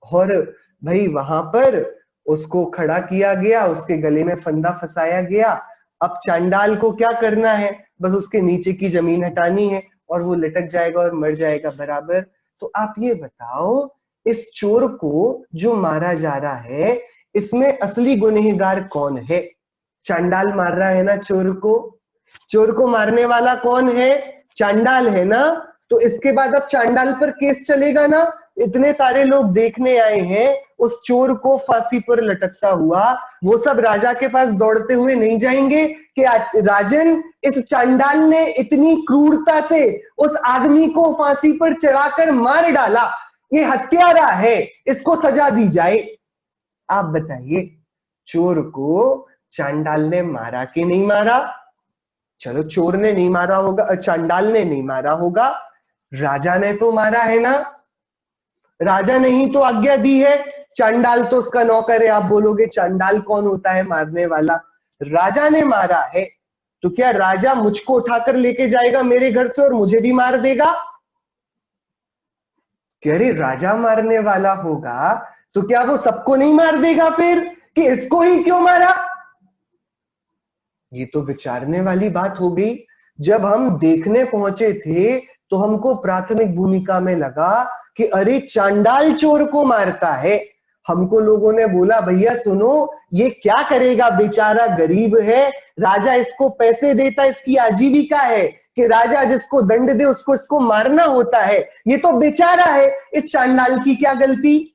और भाई वहां पर उसको खड़ा किया गया, उसके गले में फंदा फंसाया गया। अब चांडाल को क्या करना है, बस उसके नीचे की जमीन हटानी है और वो लटक जाएगा और मर जाएगा बराबर। तो आप ये बताओ, इस चोर को जो मारा जा रहा है, इसमें असली गुनहगार कौन है? चांडाल मार रहा है ना चोर को। चोर को मारने वाला कौन है? चांडाल है ना। तो इसके बाद अब चांडाल पर केस चलेगा ना। इतने सारे लोग देखने आए हैं उस चोर को फांसी पर लटकता हुआ, वो सब राजा के पास दौड़ते हुए नहीं जाएंगे कि राजन, इस चांडाल ने इतनी क्रूरता से उस आदमी को फांसी पर चढ़ाकर मार डाला, ये हत्यारा है, इसको सजा दी जाए। आप बताइए, चोर को चांडाल ने मारा कि नहीं मारा? चलो चोर ने नहीं मारा होगा, चांडाल ने नहीं मारा होगा, राजा ने तो मारा है ना। राजा ने ही तो आज्ञा दी है, चांडाल तो उसका नौकर है। आप बोलोगे चांडाल कौन होता है मारने वाला? राजा ने मारा है। तो क्या राजा मुझको उठाकर लेके जाएगा मेरे घर से और मुझे भी मार देगा? कह रहे राजा मारने वाला होगा तो क्या वो सबको नहीं मार देगा फिर, कि इसको ही क्यों मारा? ये तो विचारने वाली बात हो गई। जब हम देखने पहुंचे थे तो हमको प्राथमिक भूमिका में लगा कि अरे चांडाल चोर को मारता है। हमको लोगों ने बोला भैया सुनो, ये क्या करेगा, बेचारा गरीब है, राजा इसको पैसे देता, इसकी आजीविका है कि राजा जिसको दंड दे उसको इसको मारना होता है, ये तो बेचारा है, इस चांडाल की क्या गलती?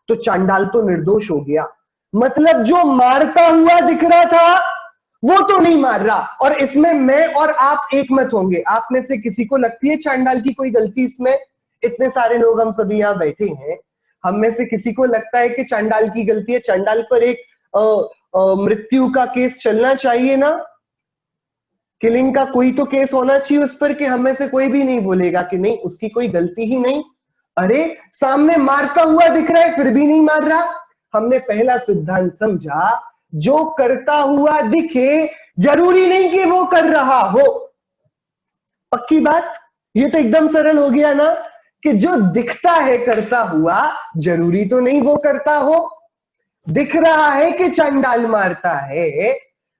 तो चांडाल तो निर्दोष हो गया। मतलब जो मारता हुआ दिख रहा था वो तो नहीं मार रहा। और इसमें मैं और आप एक मत होंगे। आप में से किसी को लगती है चांडाल की कोई गलती इसमें? इतने सारे लोग हम सभी यहाँ बैठे हैं, हम में से किसी को लगता है कि चांडाल की गलती है? चांडाल पर एक मृत्यु का केस चलना चाहिए ना, किलिंग का कोई तो केस होना चाहिए उस पर, कि हम में से कोई भी नहीं बोलेगा कि नहीं उसकी कोई गलती ही नहीं। अरे सामने मारता हुआ दिख रहा है फिर भी नहीं मार रहा। हमने पहला सिद्धांत समझा, जो करता हुआ दिखे जरूरी नहीं कि वो कर रहा हो। पक्की बात, ये तो एकदम सरल हो गया ना, कि जो दिखता है करता हुआ जरूरी तो नहीं वो करता हो। दिख रहा है कि चांडाल मारता है,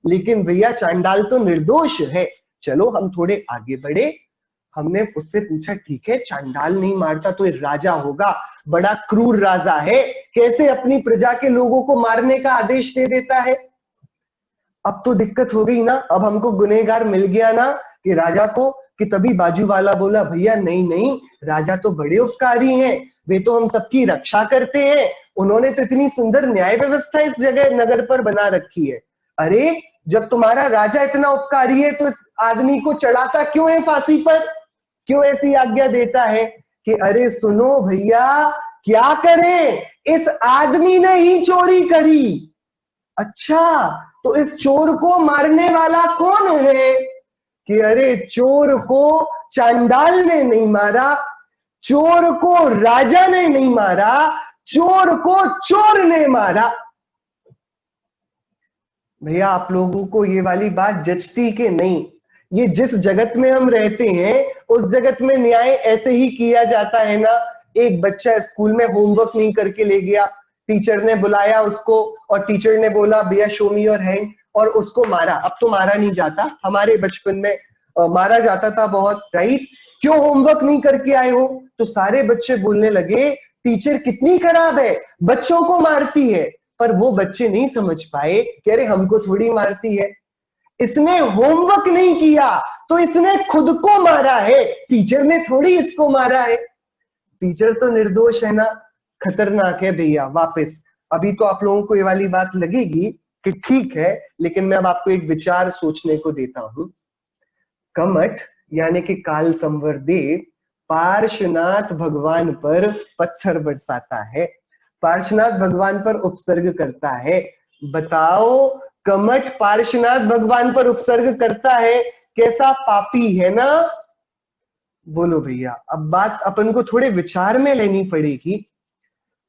लेकिन भैया चांडाल तो निर्दोष है। चलो हम थोड़े आगे बढ़े, हमने उससे पूछा ठीक है चांडाल नहीं मारता तो राजा होगा, बड़ा क्रूर राजा है, कैसे अपनी प्रजा के लोगों को मारने का आदेश दे देता है। अब तो दिक्कत हो गई ना, अब हमको गुनहगार मिल गया ना कि राजा को, कि तभी बाजू वाला बोला भैया नहीं नहीं, राजा तो बड़े उपकारी हैं, वे तो हम सबकी रक्षा करते हैं, उन्होंने तो इतनी सुंदर न्याय व्यवस्था इस जगह नगर पर बना रखी है। अरे जब तुम्हारा राजा इतना उपकारी है तो इस आदमी को चढ़ाता क्यों है फांसी पर? क्यों ऐसी आज्ञा देता है कि अरे सुनो भैया क्या करें, इस आदमी ने ही चोरी करी। अच्छा, तो इस चोर को मारने वाला कौन है? कि अरे चोर को चांडाल ने नहीं मारा, चोर को राजा ने नहीं मारा, चोर को चोर ने मारा। भैया आप लोगों को ये वाली बात जचती कि नहीं? ये जिस जगत में हम रहते हैं उस जगत में न्याय ऐसे ही किया जाता है ना। एक बच्चा स्कूल में होमवर्क नहीं करके ले गया, टीचर ने बुलाया उसको और टीचर ने बोला भैया शो मी योर हैंड, और उसको मारा। अब तो मारा नहीं जाता, हमारे बचपन में मारा जाता था बहुत, राइट? क्यों होमवर्क नहीं करके आए हो? तो सारे बच्चे बोलने लगे टीचर कितनी खराब है, बच्चों को मारती है। पर वो बच्चे नहीं समझ पाए कि अरे हमको थोड़ी मारती है, इसने होमवर्क नहीं किया तो इसने खुद को मारा है, टीचर ने थोड़ी इसको मारा है। टीचर तो निर्दोष है ना। खतरनाक है भैया। वापस अभी तो आप लोगों को ये वाली बात लगेगी कि ठीक है, लेकिन मैं अब आपको एक विचार सोचने को देता हूं। कमठ यानी कि काल संवर देव पार्श्वनाथ भगवान पर पत्थर बरसाता है, पार्श्वनाथ भगवान पर उपसर्ग करता है। बताओ, कमठ पार्श्वनाथ भगवान पर उपसर्ग करता है, कैसा पापी है ना? बोलो भैया, अब बात अपन को थोड़े विचार में लेनी पड़ेगी।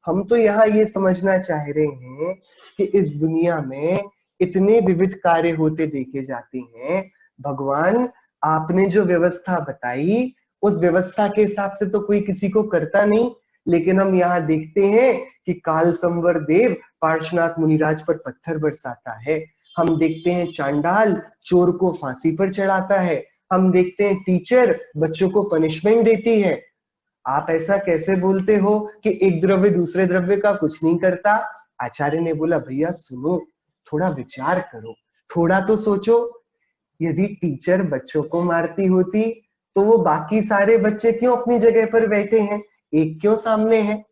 हम तो यहाँ ये समझना चाह रहे हैं कि इस दुनिया में इतने विविध कार्य होते देखे जाते हैं। भगवान आपने जो व्यवस्था बताई उस व्यवस्था के हिसाब से तो कोई किसी को करता नहीं, लेकिन हम यहाँ देखते हैं कि काल संवर देव पार्श्वनाथ मुनिराज पर पत्थर बरसाता है। हम देखते हैं चांडाल चोर को फांसी पर चढ़ाता है। हम देखते हैं टीचर बच्चों को पनिशमेंट देती है। आप ऐसा कैसे बोलते हो कि एक द्रव्य दूसरे द्रव्य का कुछ नहीं करता? आचार्य ने बोला भैया सुनो, थोड़ा विचार करो, थोड़ा तो सोचो। यदि टीचर बच्चों को मारती होती तो वो बाकी सारे बच्चे क्यों अपनी जगह पर बैठे हैं, एक क्यों सामने है?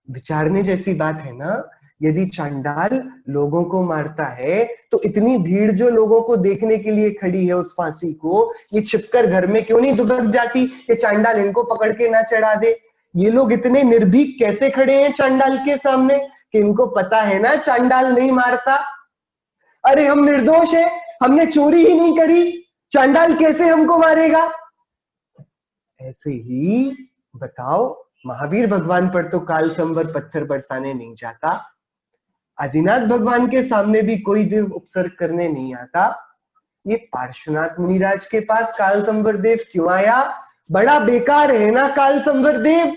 विचारने जैसी बात है ना। यदि चांडाल लोगों को मारता है तो इतनी भीड़ जो लोगों को देखने के लिए खड़ी है उस फांसी को, ये छिपकर घर में क्यों नहीं दुबक जाती कि चांडाल इनको पकड़ के ना चढ़ा दे? ये लोग इतने निर्भीक कैसे खड़े हैं चांडाल के सामने कि इनको पता है ना चांडाल नहीं मारता। अरे हम निर्दोष हैं, हमने चोरी ही नहीं करी, चांडाल कैसे हमको मारेगा? ऐसे ही बताओ, महावीर भगवान पर तो काल संवर पत्थर बरसाने नहीं जाता, आदिनाथ भगवान के सामने भी कोई देव उपसर्ग करने नहीं आता। ये पार्श्वनाथ मुनिराज के पास काल संवर देव क्यों आया? बड़ा बेकार है ना काल संवर देव।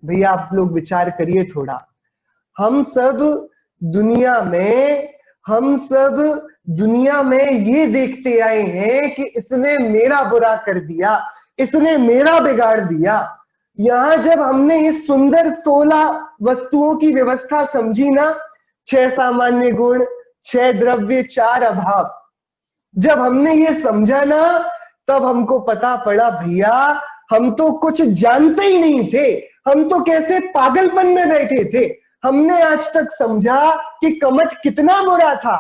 भैया आप लोग विचार करिए थोड़ा। हम सब दुनिया में हम सब दुनिया में ये देखते आए हैं कि इसने मेरा बुरा कर दिया, इसने मेरा बिगाड़ दिया। यहां जब हमने इस सुंदर 16 वस्तुओं की व्यवस्था समझी ना, 6 सामान्य गुण, 6 द्रव्य, 4 अभाव, जब हमने ये समझा ना, तब हमको पता पड़ा भैया हम तो कुछ जानते ही नहीं थे, हम तो कैसे पागलपन में बैठे थे। हमने आज तक समझा कि कमठ कितना बुरा था।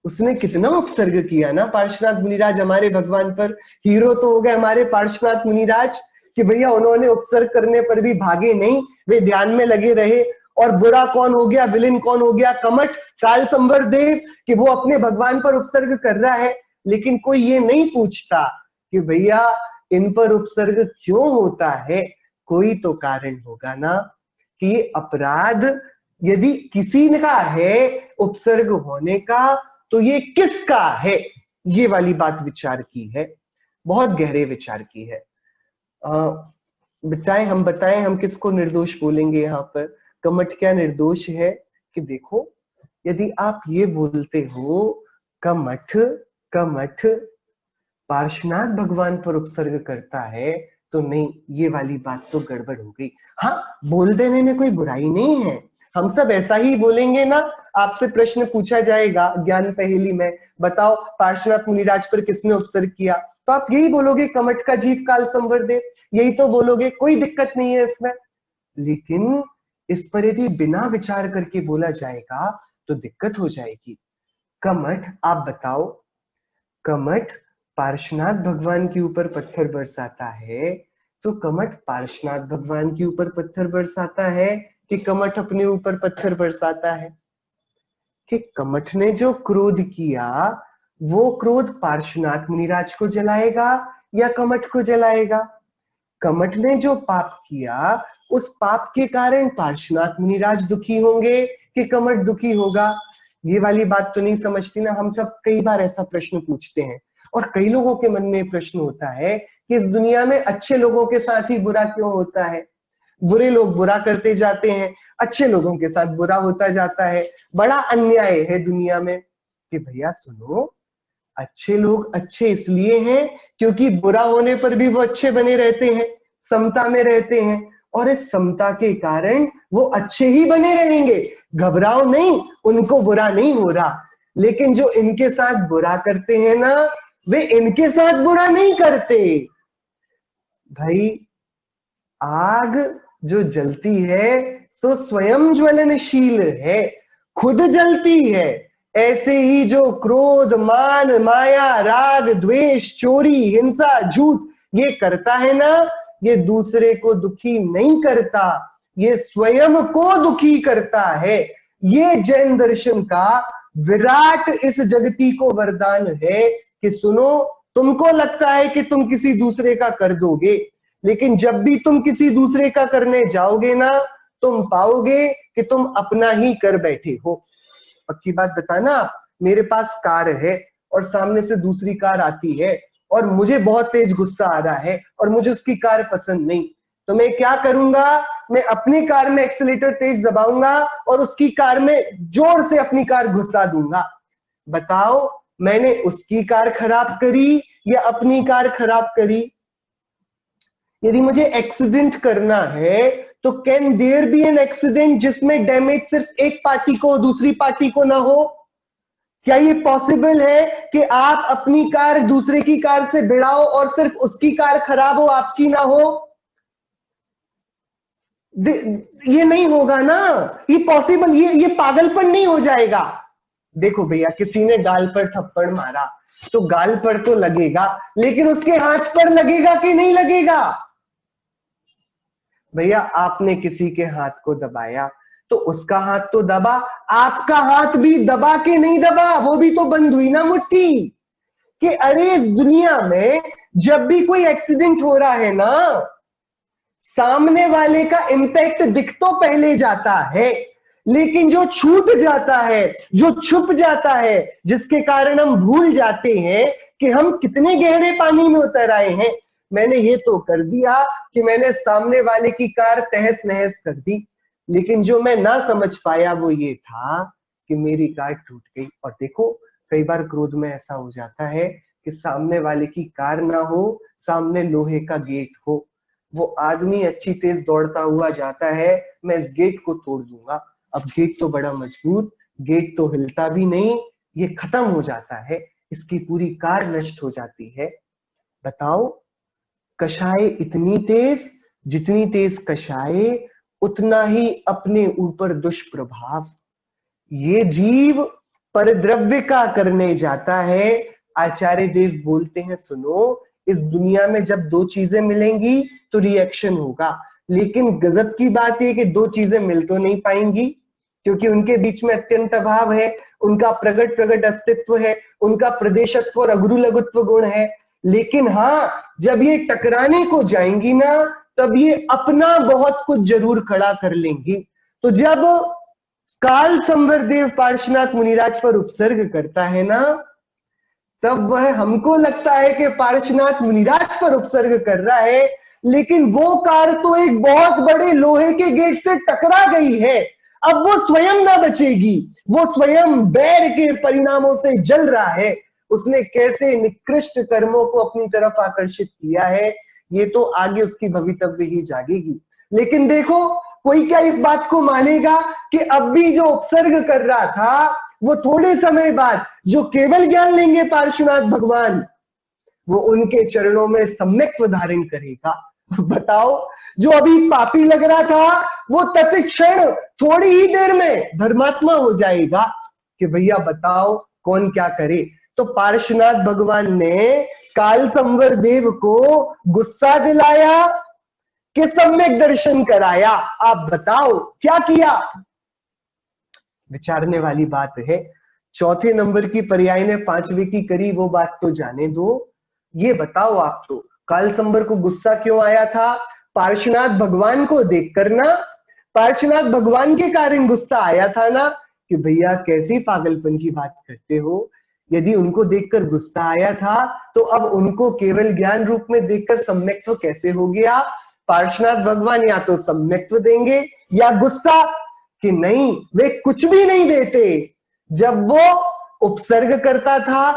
उसने कितना उपसर्ग किया ना पार्श्वनाथ मुनिराज हमारे भगवान पर। हीरो तो हो गए हमारे पार्श्वनाथ मुनिराज कि भैया उन्होंने उपसर्ग करने पर भी भागे नहीं, वे ध्यान में लगे रहे। और बुरा कौन हो गया, विलेन कौन हो गया? कमठ, काल संवर देव, कि वो अपने भगवान पर उपसर्ग कर रहा है। लेकिन कोई ये नहीं पूछता कि भैया इन पर उपसर्ग क्यों होता है। कोई तो कारण होगा ना कि अपराध यदि किसी का है उपसर्ग होने का, तो ये किसका है? ये वाली बात विचार की है, बहुत गहरे विचार की है। बताएं हम किसको निर्दोष बोलेंगे यहाँ पर? कमठ क्या निर्दोष है? कि देखो, यदि आप ये बोलते हो कमठ कमठ पार्श्वनाथ भगवान पर उपसर्ग करता है, तो नहीं, ये वाली बात तो गड़बड़ हो गई। हाँ, बोल देने में कोई बुराई नहीं है, हम सब ऐसा ही बोलेंगे ना। आपसे प्रश्न पूछा जाएगा ज्ञान पहेली में, बताओ पार्श्वनाथ मुनिराज पर किसने उपसर्ग किया, तो आप यही बोलोगे कमठ का जीव काल संवर देव, यही तो बोलोगे, कोई दिक्कत नहीं है इसमें। लेकिन इस पर यदि बिना विचार करके बोला जाएगा तो दिक्कत हो जाएगी। कमठ, आप बताओ, कमठ पार्श्वनाथ भगवान के ऊपर पत्थर बरसाता है, तो कमठ पार्श्वनाथ भगवान के ऊपर पत्थर बरसाता है कि कमठ अपने ऊपर पत्थर बरसाता है? कि कमठ ने जो क्रोध किया वो क्रोध पार्श्वनाथ मुनिराज को जलाएगा या कमठ को जलाएगा? कमठ ने जो पाप किया उस पाप के कारण पार्श्वनाथ मुनिराज दुखी होंगे कि कमठ दुखी होगा? ये वाली बात तो नहीं समझती ना। हम सब कई बार ऐसा प्रश्न पूछते हैं और कई लोगों के मन में प्रश्न होता है कि इस दुनिया में अच्छे लोगों के साथ ही बुरा क्यों होता है? बुरे लोग बुरा करते जाते हैं, अच्छे लोगों के साथ बुरा होता जाता है। बड़ा अन्याय है दुनिया में। कि भैया सुनो, अच्छे लोग अच्छे इसलिए हैं क्योंकि बुरा होने पर भी वो अच्छे बने रहते हैं, समता में रहते हैं, और इस समता के कारण वो अच्छे ही बने रहेंगे। घबराओ नहीं, उनको बुरा नहीं हो रहा। लेकिन जो इनके साथ बुरा करते हैं ना, वे इनके साथ बुरा नहीं करते। भाई आग जो जलती है सो स्वयं ज्वलनशील है, खुद जलती है। ऐसे ही जो क्रोध, मान, माया, राग, द्वेष, चोरी, हिंसा, झूठ ये करता है ना, ये दूसरे को दुखी नहीं करता, ये स्वयं को दुखी करता है। ये जैन दर्शन का विराट इस जगती को वरदान है कि सुनो, तुमको लगता है कि तुम किसी दूसरे का कर दोगे, लेकिन जब भी तुम किसी दूसरे का करने जाओगे ना, तुम पाओगे कि तुम अपना ही कर बैठे हो। पक्की बात बताना, मेरे पास कार है और सामने से दूसरी कार आती है और मुझे बहुत तेज गुस्सा आ रहा है और मुझे उसकी कार पसंद नहीं, तो मैं क्या करूंगा? मैं अपनी कार में एक्सीलेटर तेज दबाऊंगा और उसकी कार में जोर से अपनी कार घुसा दूंगा। बताओ, मैंने उसकी कार खराब करी या अपनी कार खराब करी? यदि मुझे एक्सीडेंट करना है तो can there be an accident जिसमें डैमेज सिर्फ एक पार्टी को, दूसरी पार्टी को ना हो? क्या ये पॉसिबल है कि आप अपनी कार दूसरे की कार से भिड़ाओ और सिर्फ उसकी कार खराब हो, आपकी ना हो? ये नहीं होगा ना, ये पॉसिबल, ये पागलपन नहीं हो जाएगा। देखो भैया, किसी ने गाल पर थप्पड़ मारा तो गाल पर तो लगेगा, लेकिन उसके हाथ पर लगेगा कि नहीं लगेगा? भैया आपने किसी के हाथ को दबाया तो उसका हाथ तो दबा, आपका हाथ भी दबा के नहीं दबा, वो भी तो बंद हुई ना मुट्ठी। कि अरे इस दुनिया में जब भी कोई एक्सीडेंट हो रहा है ना, सामने वाले का इंपैक्ट दिख तो पहले जाता है, लेकिन जो छूट जाता है, जो छुप जाता है, जिसके कारण हम भूल जाते हैं कि हम कितने गहरे पानी में उतर आए हैं। मैंने ये तो कर दिया कि मैंने सामने वाले की कार तहस नहस कर दी, लेकिन जो मैं ना समझ पाया वो ये था कि मेरी कार टूट गई। और देखो, कई बार क्रोध में ऐसा हो जाता है कि सामने वाले की कार ना हो, सामने लोहे का गेट हो, वो आदमी अच्छी तेज दौड़ता हुआ जाता है, मैं इस गेट को तोड़ दूंगा। अब गेट तो बड़ा मजबूत, गेट तो हिलता भी नहीं, ये खत्म हो जाता है, इसकी पूरी कार नष्ट हो जाती है। बताओ, कषाय इतनी तेज, जितनी तेज कषाय उतना ही अपने ऊपर दुष्प्रभाव। ये जीव परद्रव्य का करने जाता है। आचार्य देव बोलते हैं, सुनो, इस दुनिया में जब दो चीजें मिलेंगी तो रिएक्शन होगा, लेकिन गजब की बात यह कि दो चीजें मिल तो नहीं पाएंगी, क्योंकि उनके बीच में अत्यंत अभाव है, उनका प्रगट प्रगट अस्तित्व है, उनका प्रदेशत्व और अगुरु लघुत्व गुण है। लेकिन हाँ, जब ये टकराने को जाएंगी ना, तब ये अपना बहुत कुछ जरूर खड़ा कर लेंगी। तो जब काल संवर देव पार्श्वनाथ मुनिराज पर उपसर्ग करता है ना, तब वह हमको लगता है कि पार्श्वनाथ मुनिराज पर उपसर्ग कर रहा है, लेकिन वो कार तो एक बहुत बड़े लोहे के गेट से टकरा गई है। अब वो स्वयं ना बचेगी, वो स्वयं बैर के परिणामों से जल रहा है। उसने कैसे निकृष्ट कर्मों को अपनी तरफ आकर्षित किया है, ये तो आगे उसकी भवितव्य ही जागेगी। लेकिन देखो, कोई क्या इस बात को मानेगा कि अब भी जो उपसर्ग कर रहा था, वो थोड़े समय बाद जो केवल ज्ञान लेंगे पार्श्वनाथ भगवान, वो उनके चरणों में सम्यक्त्व धारण करेगा। बताओ, जो अभी पापी लग रहा था वो तत्क्षण थोड़ी ही देर में धर्मात्मा हो जाएगा। कि भैया बताओ कौन क्या करे? तो पार्श्वनाथ भगवान ने काल संवर देव को गुस्सा दिलाया कि सम्यक दर्शन कराया। आप बताओ क्या किया? विचारने वाली बात है। चौथे नंबर की पर्याय ने पांचवे की करी, वो बात तो जाने दो। ये बताओ आप तो, कालसंबर को गुस्सा क्यों आया था? पार्श्वनाथ भगवान को देखकर ना, पार्श्वनाथ भगवान के कारण गुस्सा आया था ना, कि भैया कैसी पागलपन की बात करते हो। यदि उनको देखकर गुस्सा आया था तो अब उनको केवल ज्ञान रूप में देखकर सम्यक्त्व कैसे हो गया? पार्श्वनाथ भगवान या तो सम्यक्त्व देंगे या गुस्सा, कि नहीं वे कुछ भी नहीं देते। जब वो उपसर्ग करता था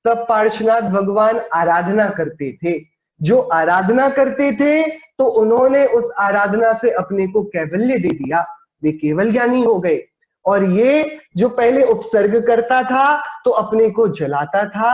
तब पार्श्वनाथ भगवान आराधना करते थे। जो आराधना करते थे तो उन्होंने उस आराधना से अपने को कैवल्य दे दिया, वे केवल ज्ञानी हो गए। और ये जो पहले उपसर्ग करता था तो अपने को जलाता था,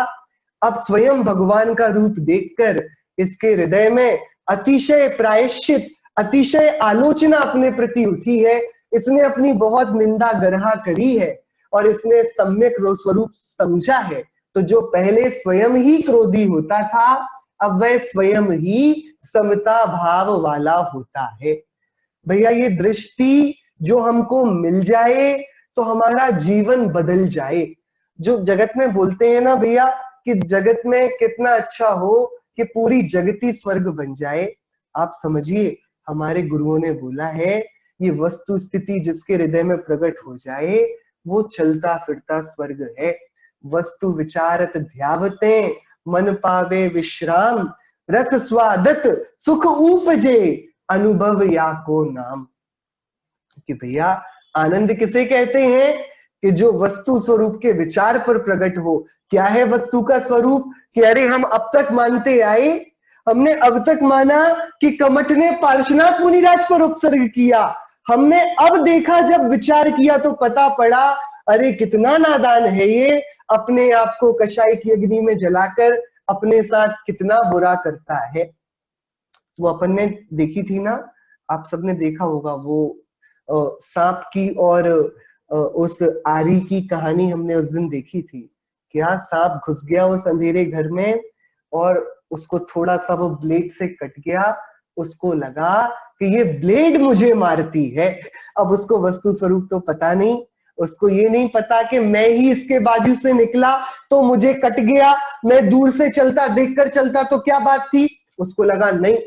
अब स्वयं भगवान का रूप देखकर इसके हृदय में अतिशय प्रायश्चित, अतिशय आलोचना अपने प्रति उठी है। इसने अपनी बहुत निंदा गरहा करी है और इसने सम्यक स्वरूप समझा है। तो जो पहले स्वयं ही क्रोधी होता था अब वह स्वयं ही समता भाव वाला होता है। भैया ये दृष्टि जो हमको मिल जाए तो हमारा जीवन बदल जाए। जो जगत में बोलते हैं ना भैया कि जगत में कितना अच्छा हो कि पूरी जगती स्वर्ग बन जाए, आप समझिए हमारे गुरुओं ने बोला है ये वस्तु स्थिति जिसके हृदय में प्रकट हो जाए वो चलता फिरता स्वर्ग है। वस्तु विचारत ध्यावते मन पावे विश्राम, रस स्वादत सुख उपजे अनुभव या को नाम। कि भैया आनंद किसे कहते हैं? कि जो वस्तु स्वरूप के विचार पर प्रकट हो। क्या है वस्तु का स्वरूप? कि अरे हम अब तक मानते आए, हमने अब तक माना कि कमठ ने पार्श्वनाथ मुनिराज पर उपसर्ग किया, हमने अब देखा जब विचार किया तो पता पड़ा अरे कितना नादान है ये, अपने आप को कषाय की अग्नि में जलाकर अपने साथ कितना बुरा करता है। वो अपन ने देखी थी ना, आप सबने देखा होगा वो सांप की और उस आरी की कहानी हमने उस दिन देखी थी। क्या सांप घुस गया उस अंधेरे घर में और उसको थोड़ा सा वो ब्लेड से कट गया, उसको लगा कि ये ब्लेड मुझे मारती है। अब उसको वस्तु स्वरूप तो पता नहीं, उसको ये नहीं पता कि मैं ही इसके बाजू से निकला तो मुझे कट गया, मैं दूर से चलता देखकर चलता तो क्या बात थी। उसको लगा नहीं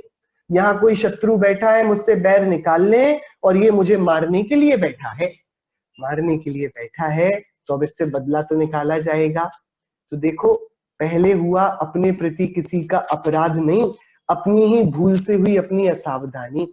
यहाँ कोई शत्रु बैठा है मुझसे बैर निकालने और ये मुझे मारने के लिए बैठा है, मारने के लिए बैठा है तो अब इससे बदला तो निकाला जाएगा। तो देखो पहले हुआ अपने प्रति किसी का अपराध नहीं, अपनी ही भूल से हुई अपनी असावधानी,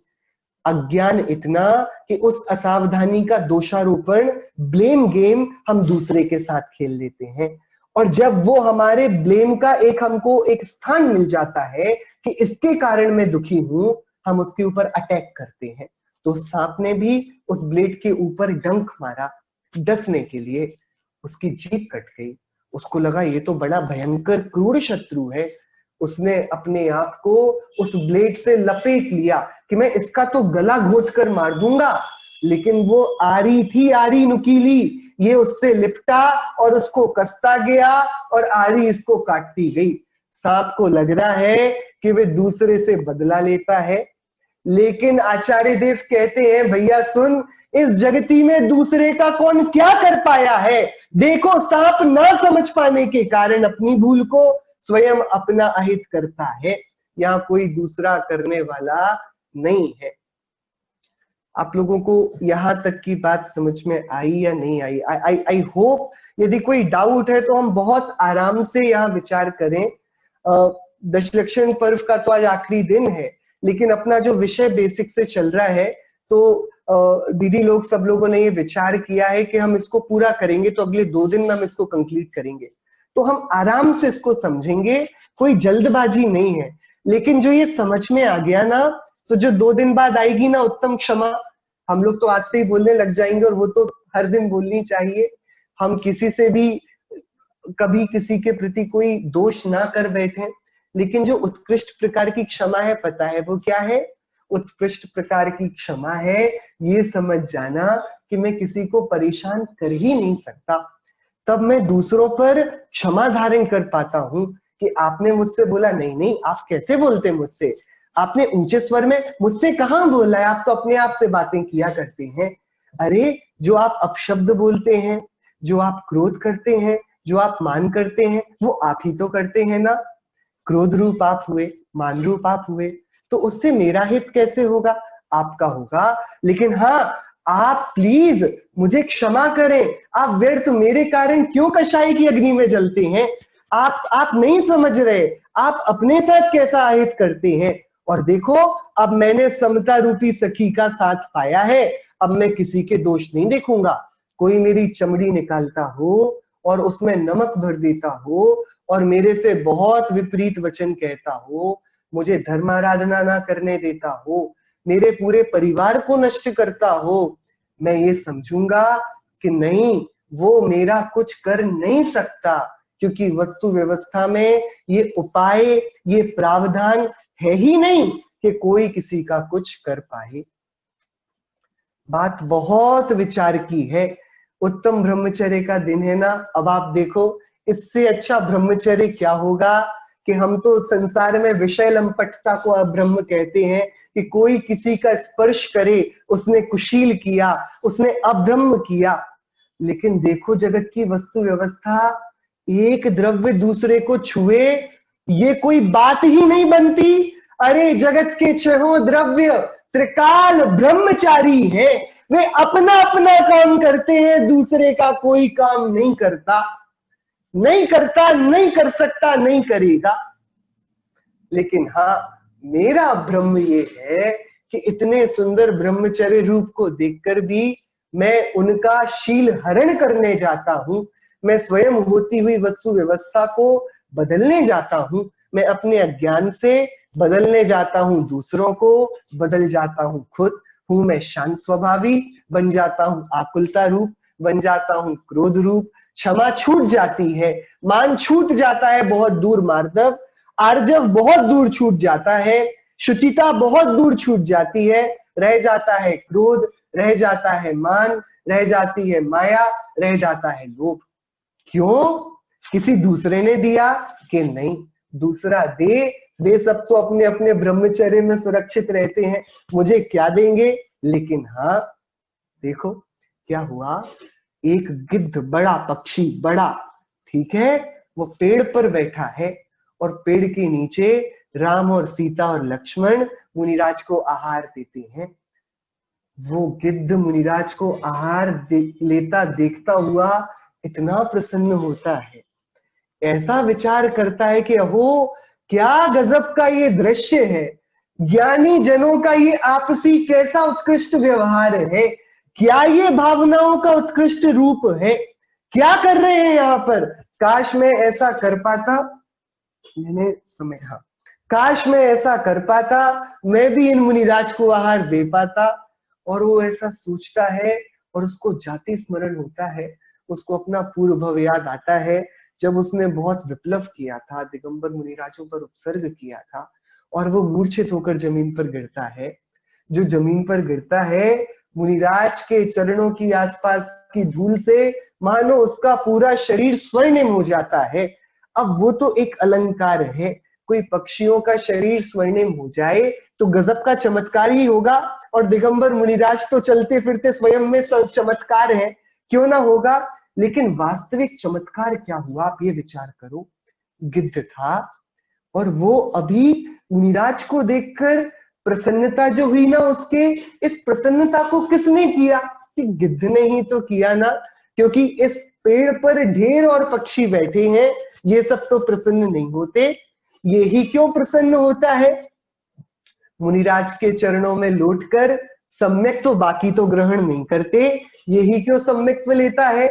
अज्ञान इतना कि उस असावधानी का दोषारोपण ब्लेम गेम हम दूसरे के साथ खेल लेते हैं। और जब वो हमारे ब्लेम का एक हमको एक स्थान मिल जाता है कि इसके कारण मैं दुखी हूं, हम उसके ऊपर अटैक करते हैं। तो सांप ने भी उस ब्लेड के ऊपर डंक मारा डसने के लिए, उसकी जीभ कट गई। उसको लगा ये तो बड़ा भयंकर क्रूर शत्रु है। उसने अपने आप को उस ब्लेड से लपेट लिया कि मैं इसका तो गला घोट कर मार दूंगा, लेकिन वो आरी थी, आरी नुकीली, ये उससे लिपटा और उसको कसता गया और आरी इसको काटती गई। सांप को लग रहा है कि वे दूसरे से बदला लेता है, लेकिन आचार्य देव कहते हैं भैया सुन, इस जगती में दूसरे का कौन क्या कर पाया है। देखो सांप ना समझ पाने के कारण अपनी भूल को स्वयं अपना अहित करता है, यहाँ कोई दूसरा करने वाला नहीं है। आप लोगों को यहाँ तक की बात समझ में आई या नहीं आई? आई होप यदि कोई डाउट है तो हम बहुत आराम से यहाँ विचार करें। दशलक्षण पर्व का तो आज आखिरी दिन है, लेकिन अपना जो विषय बेसिक से चल रहा है तो दीदी लोग सब लोगों ने ये विचार किया है कि हम इसको पूरा करेंगे, तो अगले 2 दिन में हम इसको कंप्लीट करेंगे। तो हम आराम से इसको समझेंगे, कोई जल्दबाजी नहीं है। लेकिन जो ये समझ में आ गया ना, तो जो 2 दिन बाद आएगी ना उत्तम क्षमा, हम लोग तो आज से ही बोलने लग जाएंगे और वो तो हर दिन बोलनी चाहिए। हम किसी से भी कभी किसी के प्रति कोई दोष ना कर बैठे, लेकिन जो उत्कृष्ट प्रकार की क्षमा है पता है वो क्या है? उत्कृष्ट प्रकार की क्षमा है ये समझ जाना कि मैं किसी को परेशान कर ही नहीं सकता, तब मैं दूसरों पर क्षमा धारण कर पाता हूं। कि आपने मुझसे बोला नहीं नहीं आप कैसे बोलते मुझसे, आपने ऊंचे स्वर में मुझसे कहां बोला है, आप तो अपने आप से बातें किया करते हैं। अरे जो आप अपशब्द बोलते हैं, जो आप क्रोध करते हैं, जो आप मान करते हैं, वो आप ही तो करते हैं ना। क्रोध रूप आप हुए, मान रूप आप हुए, तो उससे मेरा हित कैसे होगा, आपका होगा। लेकिन हाँ, आप प्लीज मुझे क्षमा करें, आप व्यर्थ मेरे कारण क्यों कषाय की अग्नि में जलते हैं। आप नहीं समझ रहे, आप अपने साथ कैसा अहित करते हैं। और देखो, अब मैंने समता रूपी सखी का साथ पाया है, अब मैं किसी के दोष नहीं देखूंगा। कोई मेरी चमड़ी निकालता हो और उसमें नमक भर देता हो और मेरे से बहुत विपरीत वचन कहता हो, मुझे धर्माराधना ना करने देता हो, मेरे पूरे परिवार को नष्ट करता हो, मैं ये समझूंगा कि नहीं, वो मेरा कुछ कर नहीं सकता, क्योंकि वस्तु व्यवस्था में ये उपाय, ये प्रावधान है ही नहीं कि कोई किसी का कुछ कर पाए। बात बहुत विचार की है। उत्तम ब्रह्मचर्य का दिन है ना। अब आप देखो, इससे अच्छा ब्रह्मचर्य क्या होगा कि हम तो संसार में विषय लंपटता को अब्रह्म कहते हैं, कि कोई किसी का स्पर्श करे, उसने कुशील किया, उसने अब्रह्म किया। लेकिन देखो जगत की वस्तु व्यवस्था, एक द्रव्य दूसरे को छुए ये कोई बात ही नहीं बनती। अरे जगत के छहों द्रव्य त्रिकाल ब्रह्मचारी है, वे अपना अपना काम करते हैं, दूसरे का कोई काम नहीं करता, नहीं करता, नहीं कर सकता, नहीं करेगा। लेकिन हाँ, मेरा ब्रह्म ये है कि इतने सुंदर ब्रह्मचर्य रूप को देखकर भी मैं उनका शील हरण करने जाता हूं। मैं स्वयं होती हुई वस्तु व्यवस्था को बदलने जाता हूं। मैं अपने अज्ञान से बदलने जाता हूं दूसरों को, बदल जाता हूं खुद। हूं मैं शांत स्वभावी, बन जाता हूं आकुलता रूप, बन जाता हूं क्रोध रूप। क्षमा छूट जाती है, मान छूट जाता है बहुत दूर, मार्दव आर्जव बहुत दूर छूट जाता है, शुचिता बहुत दूर छूट जाती है। रह जाता है क्रोध, रह जाता है मान, रह जाती है माया, रह जाता है लोभ। क्यों? किसी दूसरे ने दिया कि नहीं, दूसरा दे, वे सब तो अपने अपने ब्रह्मचर्य में सुरक्षित रहते हैं, मुझे क्या देंगे। लेकिन हाँ, देखो क्या हुआ, एक गिद्ध, बड़ा पक्षी, बड़ा, ठीक है, वो पेड़ पर बैठा है और पेड़ के नीचे राम और सीता और लक्ष्मण मुनिराज को आहार देते हैं। वो गिद्ध मुनिराज को आहार लेता देखता हुआ इतना प्रसन्न होता है, ऐसा विचार करता है कि अहो क्या गजब का ये दृश्य है, ज्ञानी जनों का ये आपसी कैसा उत्कृष्ट व्यवहार है, क्या ये भावनाओं का उत्कृष्ट रूप है, क्या कर रहे हैं यहाँ पर। काश मैं ऐसा कर पाता, मैंने समय, हाँ, काश मैं ऐसा कर पाता, मैं भी इन मुनिराज को आहार दे पाता। और वो ऐसा सोचता है और उसको जाति स्मरण होता है, उसको अपना पूर्व भव याद आता है, जब उसने बहुत विप्लव किया था, दिगंबर मुनिराजों पर उपसर्ग किया था, और वो मूर्छित होकर जमीन पर गिरता है। जो जमीन पर गिरता है, मुनिराज के चरणों की आसपास की धूल से मानो उसका पूरा शरीर स्वर्णिम हो जाता है। अब वो तो एक अलंकार है, कोई पक्षियों का शरीर स्वर्णिम हो जाए तो गजब का चमत्कार ही होगा, और दिगंबर मुनिराज तो चलते फिरते स्वयं में चमत्कार है, क्यों ना होगा। लेकिन वास्तविक चमत्कार क्या हुआ, आप ये विचार करो। गिद्ध था और वो अभी मुनिराज को देखकर प्रसन्नता जो हुई ना उसके, इस प्रसन्नता को किसने किया, कि गिद्ध ने ही तो किया ना, क्योंकि इस पेड़ पर ढेर और पक्षी बैठे हैं, ये सब तो प्रसन्न नहीं होते। ये ही क्यों प्रसन्न होता है, मुनिराज के चरणों में लौटकर सम्यक तो बाकी तो ग्रहण नहीं करते, यही क्यों सम्यक्त्व लेता है।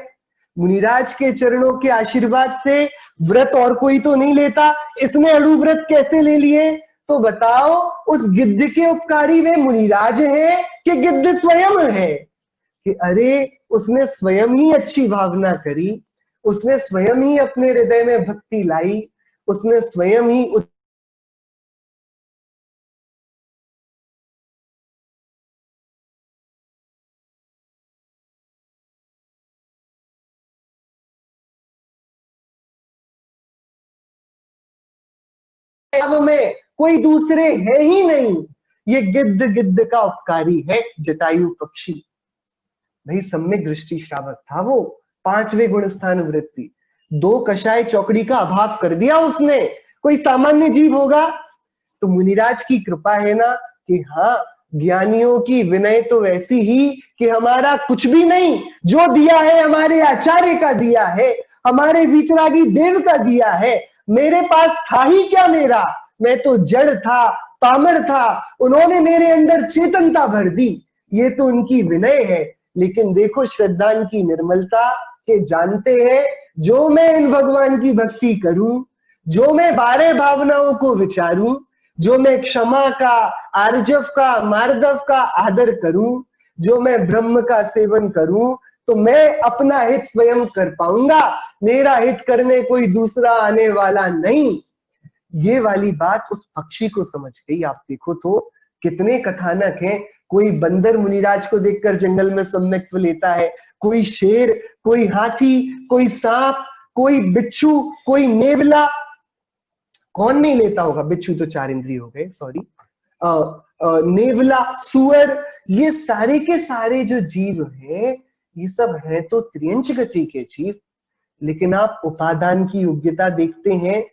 मुनिराज के चरणों के आशीर्वाद से व्रत और कोई तो नहीं लेता, इसने अणु व्रत कैसे ले लिए। तो बताओ, उस गिद्ध के उपकारी वे मुनिराज हैं कि गिद्ध स्वयं है, कि अरे उसने स्वयं ही अच्छी भावना करी, उसने स्वयं ही अपने हृदय में भक्ति लाई, उसने स्वयं ही में कोई दूसरे है ही नहीं। ये गिद्ध गिद्ध का उपकारी है जटायु पक्षी। भाई सम्यक दृष्टि श्रावक था वो, 5वें गुण स्थान वृत्ति, 2 कषाय चौकड़ी का अभाव कर दिया उसने। कोई सामान्य जीव होगा? तो मुनिराज की कृपा है ना कि हाँ, ज्ञानियों की विनय तो वैसी ही कि हमारा कुछ भी नहीं, जो दिया है हमारे आचार्य का दिया है, हमारे वितरागी देव का दिया है। मेरे पास था ही क्या मेरा, मैं तो जड़ था, पामर था, उन्होंने मेरे अंदर चेतनता भर दी। ये तो उनकी विनय है। लेकिन देखो श्रद्धान की निर्मलता के जानते हैं, जो मैं इन भगवान की भक्ति करूं, जो मैं 12 भावनाओं को विचारूं, जो मैं क्षमा का, आर्जव का, मार्दव का आदर करूं, जो मैं ब्रह्म का सेवन करूं, तो मैं अपना हित स्वयं कर पाऊंगा, मेरा हित करने कोई दूसरा आने वाला नहीं। ये वाली बात उस पक्षी को समझ गई। आप देखो तो कितने कथानक हैं। कोई बंदर मुनिराज को देखकर जंगल में सम्यक्त्व लेता है, कोई शेर, कोई हाथी, कोई सांप, कोई बिच्छू, कोई नेवला। कौन नहीं लेता होगा? बिच्छू तो 4 इंद्रिय हो गए, सॉरी। नेवला, सुअर, ये सारे के सारे जो जीव हैं, ये सब है तो त्रियंच गति के जीव। लेकिन आप उपादान की योग्यता देखते हैं।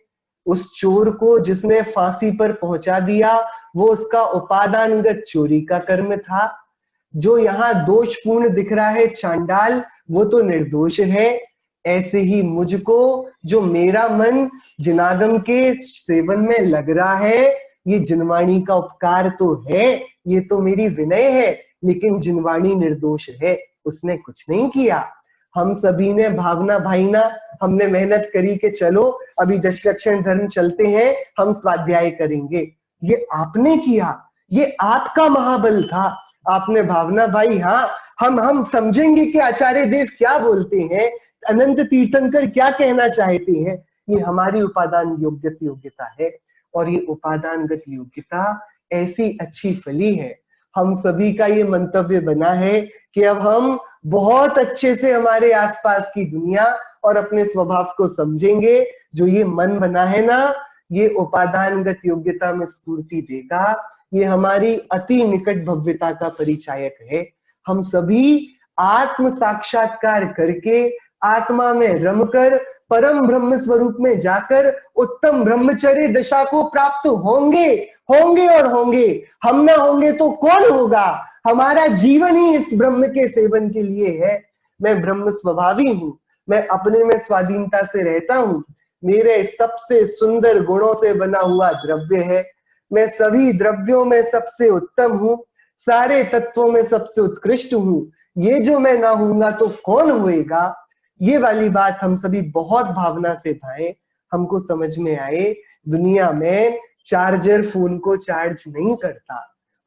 उस चोर को जिसने फांसी पर पहुंचा दिया, वो उसका उपादानगत चोरी का कर्म था। जो यहाँ दोषपूर्ण दिख रहा है चांडाल, वो तो निर्दोष है। ऐसे ही मुझको, जो मेरा मन जिनागम के सेवन में लग रहा है, ये जिनवाणी का उपकार तो है, ये तो मेरी विनय है। लेकिन जिनवाणी निर्दोष है, उसने कुछ नहीं किया। हम सभी ने भावना भाई ना, हमने मेहनत करी कि चलो अभी 10 लक्षण धर्म चलते हैं, हम स्वाध्याय करेंगे। ये आपने किया, ये आपका महाबल था। आपने भावना भाई, हाँ हम समझेंगे कि आचार्य देव क्या बोलते हैं, अनंत तीर्थंकर क्या कहना चाहते हैं। ये हमारी उपादान योग्यता है। और ये उपादानगत योग्यता ऐसी अच्छी फली है। हम सभी का ये मंतव्य बना है कि अब हम बहुत अच्छे से हमारे आसपास की दुनिया और अपने स्वभाव को समझेंगे। जो ये मन बना है ना, ये उपादानगत योग्यता में स्फूर्ति देगा। ये हमारी अति निकट भव्यता का परिचायक है। हम सभी आत्म साक्षात्कार करके, आत्मा में रमकर, परम ब्रह्म स्वरूप में जाकर उत्तम ब्रह्मचर्य दशा को प्राप्त होंगे, होंगे और होंगे। हम ना होंगे तो कौन होगा? हमारा जीवन ही इस ब्रह्म के सेवन के लिए है। मैं ब्रह्म स्वभावी हूं, मैं अपने में स्वाधीनता से रहता हूं। मेरे सबसे सुंदर गुणों से बना हुआ द्रव्य है। मैं सभी द्रव्यों में सबसे उत्तम हूं, सारे तत्वों में सबसे उत्कृष्ट हूं। ये जो मैं ना हूंगा तो कौन होएगा? ये वाली बात हम सभी बहुत भावना से भाएं, हमको समझ में आए। दुनिया में चार्जर फोन को चार्ज नहीं करता,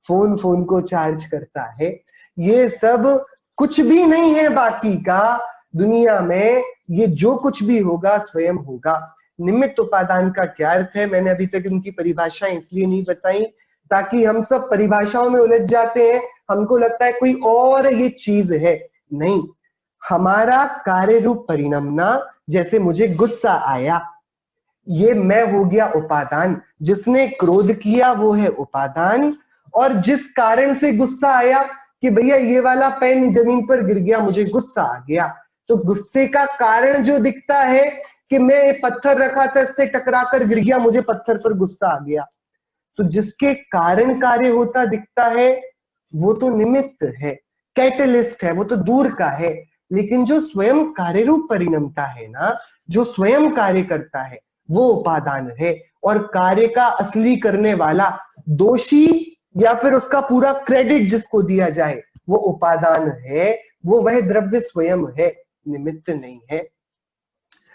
फोन फोन को चार्ज करता है। ये सब कुछ भी नहीं है बाकी का। दुनिया में ये जो कुछ भी होगा स्वयं होगा। निमित्त उपादान का क्या अर्थ है? मैंने अभी तक इनकी परिभाषाएं इसलिए नहीं बताई ताकि हम सब परिभाषाओं में उलझ जाते हैं, हमको लगता है कोई और ये चीज है। नहीं, हमारा कार्य रूप परिणमना। जैसे मुझे गुस्सा आया, ये मैं हो गया उपादान। जिसने क्रोध किया वो है उपादान। और जिस कारण से गुस्सा आया कि भैया ये वाला पेन जमीन पर गिर गया, मुझे गुस्सा आ गया, तो गुस्से का कारण जो दिखता है कि मैं पत्थर रखा था, इससे टकराकर गिर गया, मुझे पत्थर पर गुस्सा आ गया। तो जिसके कारण कार्य होता दिखता है वो तो निमित्त है, कैटलिस्ट है, वो तो दूर का है। लेकिन जो स्वयं कार्य रूप परिणमता है ना, जो स्वयं कार्य करता है, वो उपादान है। और कार्य का असली करने वाला, दोषी या फिर उसका पूरा क्रेडिट जिसको दिया जाए, वो उपादान है। वो वह द्रव्य स्वयं है, निमित्त नहीं है।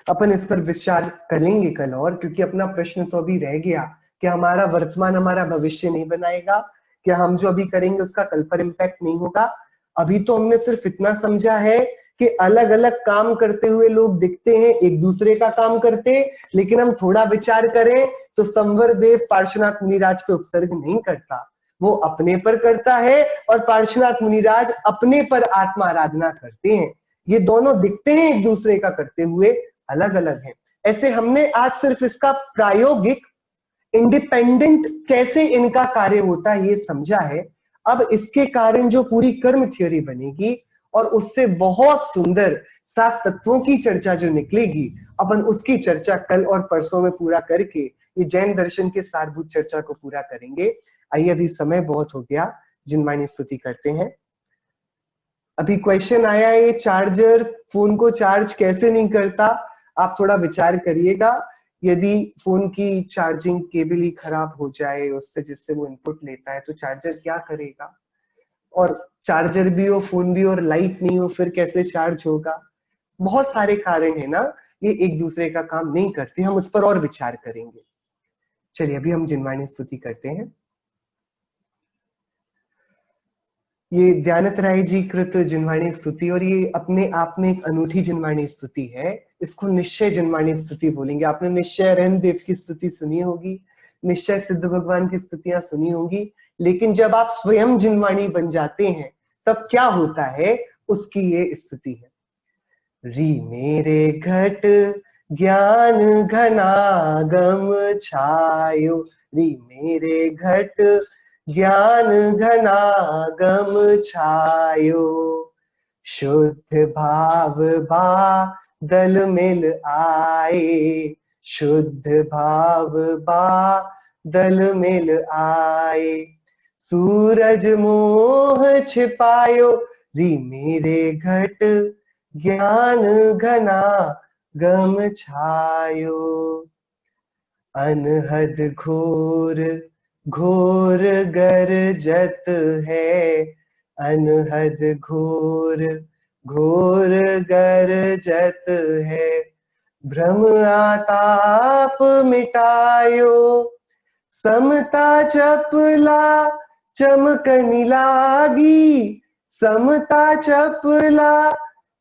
अपन इस पर विचार करेंगे कल और, क्योंकि अपना प्रश्न तो अभी रह गया कि हमारा वर्तमान हमारा भविष्य नहीं बनाएगा, क्या हम जो अभी करेंगे उसका कल पर इम्पैक्ट नहीं होगा। अभी तो हमने सिर्फ इतना समझा है कि अलग अलग काम करते हुए लोग दिखते हैं, एक दूसरे का काम करते। लेकिन हम थोड़ा विचार करें तो संवर देव पार्श्वनाथ मुनिराज पे उपसर्ग नहीं करता, वो अपने पर करता है, और पार्श्वनाथ मुनिराज अपने पर आत्मा आराधना करते हैं। ये दोनों दिखते हैं एक दूसरे का करते हुए, अलग अलग है। ऐसे हमने आज सिर्फ इसका प्रायोगिक इंडिपेंडेंट कैसे इनका कार्य होता है ये समझा है। अब इसके कारण जो पूरी कर्म थ्योरी बनेगी और उससे बहुत सुंदर 7 तत्वों की चर्चा जो निकलेगी, अपन उसकी चर्चा कल और परसों में पूरा करके ये जैन दर्शन के सारभूत चर्चा को पूरा करेंगे। आइए, अभी समय बहुत हो गया, जिनवाणी स्तुति करते हैं। अभी क्वेश्चन आया है, चार्जर फोन को चार्ज कैसे नहीं करता? आप थोड़ा विचार करिएगा। यदि फोन की चार्जिंग केबल ही खराब हो जाए उससे, जिससे वो इनपुट लेता है, तो चार्जर क्या करेगा? और चार्जर भी हो, फोन भी हो और लाइट नहीं हो, फिर कैसे चार्ज होगा? बहुत सारे कारण है ना, ये एक दूसरे का काम नहीं करते। हम उस पर और विचार करेंगे। चलिए, अभी हम जिनवाणी स्तुति करते हैं। ये दयानंद राय जी कृत जिनवाणी स्तुति, और ये अपने आप में एक अनूठी जिनवाणी स्तुति है। इसको निश्चय जिनवाणी स्तुति बोलेंगे। आपने निश्चय रहन देव की स्तुति सुनी होगी, निश्चय सिद्ध भगवान की स्तुतियां सुनी होंगी, लेकिन जब आप स्वयं जिनवाणी बन जाते हैं तब क्या होता है, उसकी ये स्तुति है। री मेरे घट ज्ञान घनागम छायो, री मेरे घट ज्ञान घनागम छायो, शुद्ध भाव बादल मिल आए, शुद्ध भाव बादल मिल आए, सूरज मोह छिपायो, री मेरे घट ज्ञान घना गम छायो, अनहद घोर घोर गरजत है, अनहद घोर घोर गरजत है, भ्रम आताप मिटायो, समता चपला चमकनी लागी, समता चपला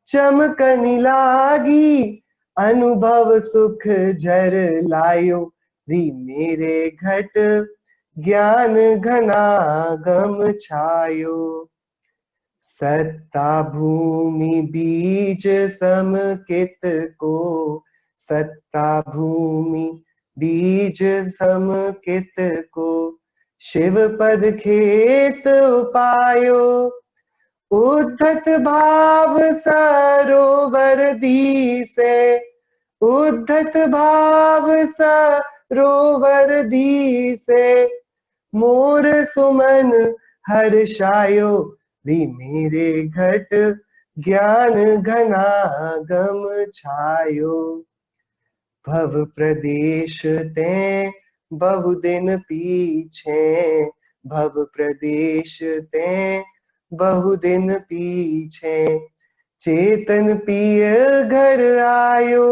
चमकनी लागी, अनुभव सुख झर लायो, री मेरे घट ज्ञान घना गम छायो, सत्ता भूमि बीज समकित को, सत्ता भूमि बीज समकित को, शिव पद खेत उपायो, उद्धत भाव सरोवर दी से, उद्धत भाव सरोवर दी से, मोर सुमन हर्षायो, री मेरे घट ज्ञान घना गम छायो, भव प्रदेश ते बहुदिन पीछे, भव प्रदेश ते बहुदिन पीछे, चेतन पिय घर आयो,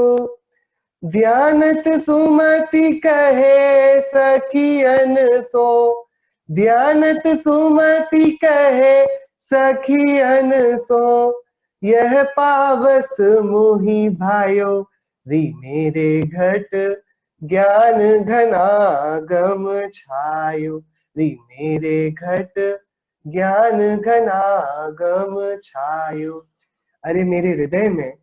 ध्यानत सुमति कहे सखियन सो, ध्यानत सुमति कहे सखियन सो, यह पावस मोहि भायो, री मेरे घट ज्ञान घना गम छायो, री मेरे घट ज्ञान घना गम छायो। अरे मेरे हृदय में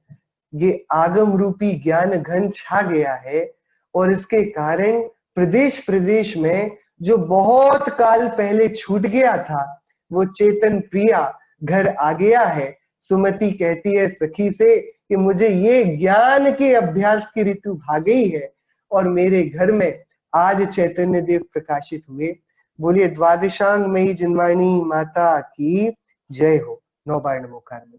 ये आगम रूपी ज्ञान घन छा गया है, और इसके कारण प्रदेश प्रदेश में जो बहुत काल पहले छूट गया था, वो चेतन प्रिया घर आ गया है। सुमति कहती है सखी से कि मुझे ये ज्ञान के अभ्यास की ऋतु भा गई है, और मेरे घर में आज चैतन्य देव प्रकाशित हुए। बोलिए द्वादशांग मई जिनवाणी माता की जय हो। 9 बार नमोकार मंत्र।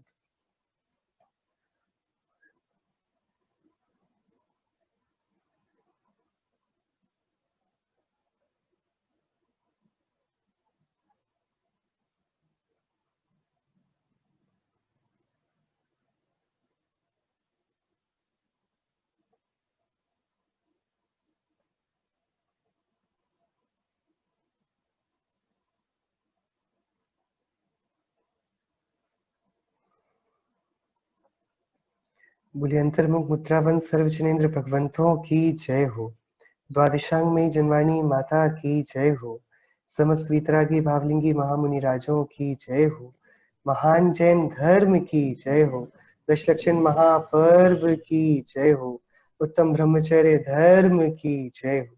बोलिए अंतर्मुख मुद्रावन सर्वजनेन्द्र भगवंतों की जय हो। द्वादशांग में जनवाणी माता की जय हो। समस्त वीतरागी भावलिंगी महामुनि राजों की जय हो। महान जैन धर्म की जय हो। दशलक्षण महापर्व की जय हो। उत्तम ब्रह्मचर्य धर्म की जय हो।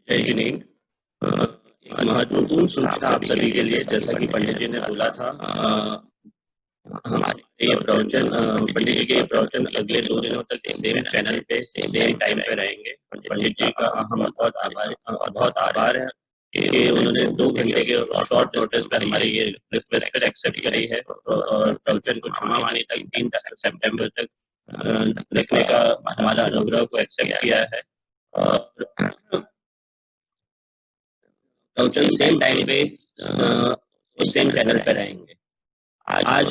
जय जिनेंद्र। एक महत्वपूर्ण सूचना आप सभी के लिए, जैसा कि पंडित जी ने बोला था, हमारे ये प्रवचन, पंडित जी के ये प्रवचन अगले 2 दिनों तक सेम चैनल पे सेम टाइम पे रहेंगे। पंडित जी का हम बहुत आभार है कि उन्होंने 2 घंटे के शॉर्ट नोटिस पे हमारी ये रिक्वेस्ट एक्सेप्ट करी है और प्रवचन को क्षमा वाणी तक 3 सितंबर तक रखने का हमारा अनुग्रह को एक्सेप्ट किया है। और प्रवचन सेम टाइम पे सेम चैनल पे रहेंगे। आज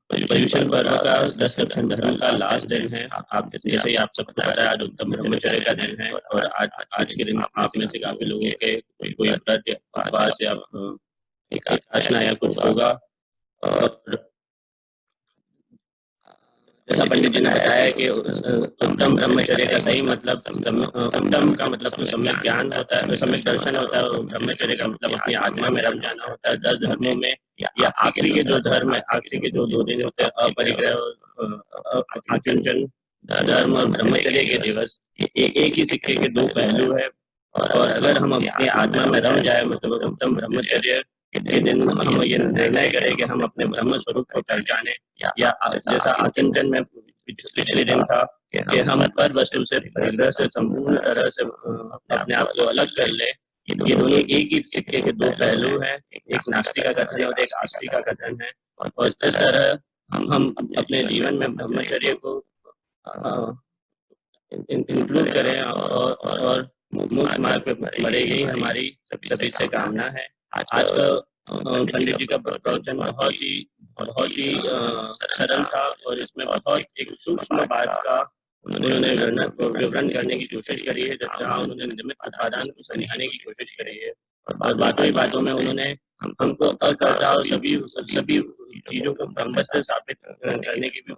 पर्युषण पर्व का 10 लक्षण धर्म का लास्ट दिन है। आप जैसे ही आप सबको पता है, आज उत्तम ब्रह्मचर्य का दिन है और आज के दिन आप में से काफी लोगों के कोई व्रत या उपवास या एकादशना या कुछ होगा। और जैसा पंडित जी ने बताया कि उत्तम ब्रह्मचर्य का सही मतलब, उत्तम का मतलब तो सम्यक ज्ञान होता है, सम्यक दर्शन होता है, और ब्रह्मचर्य का मतलब अपनी आत्मा में रम जाना होता है। 10 धर्मों में या आखिरी के जो धर्म है, आखिरी के जो 2 दिन होते हैं, अपरिग्रह, आकिंचन धर्म और ब्रह्मचर्य के दिवस, एक ही सिक्के के 2 पहलू है। और अगर हम अपनी आत्मा में रम जाए, मतलब उत्तम ब्रह्मचर्य के दिन हम ये निर्णय करें कि हम अपने ब्रह्म स्वरूप को पहचाने, या जैसा आकिंचन में पिछले दिन था कि हम पर वस्तु से परिग्रह से संपूर्ण तरह से अपने आप को अलग कर ले। ये दोनों एक ही सिक्के के 2 पहलू हैं, एक नास्तिक का कथन है और एक आस्तिक का कथन है। और इस तरह हम अपने जीवन में ब्रह्मचर्य को इंक्लूड करें और मोक्ष मार्ग पे बढ़े, यही हमारी सभी से कामना है। आज का पंडित जी का प्रवचन बहुत ही सरल था और इसमें बहुत एक सूक्ष्म बात का उन्होंने विवरण करने की कोशिश करी है, जहाँ उन्होंने निमित्त उपादान को समझाने की कोशिश करी है। और बातों ही बातों में उन्होंने हमको अकर्ता और सभी चीजों को ब्रह्म से साबित करने की भी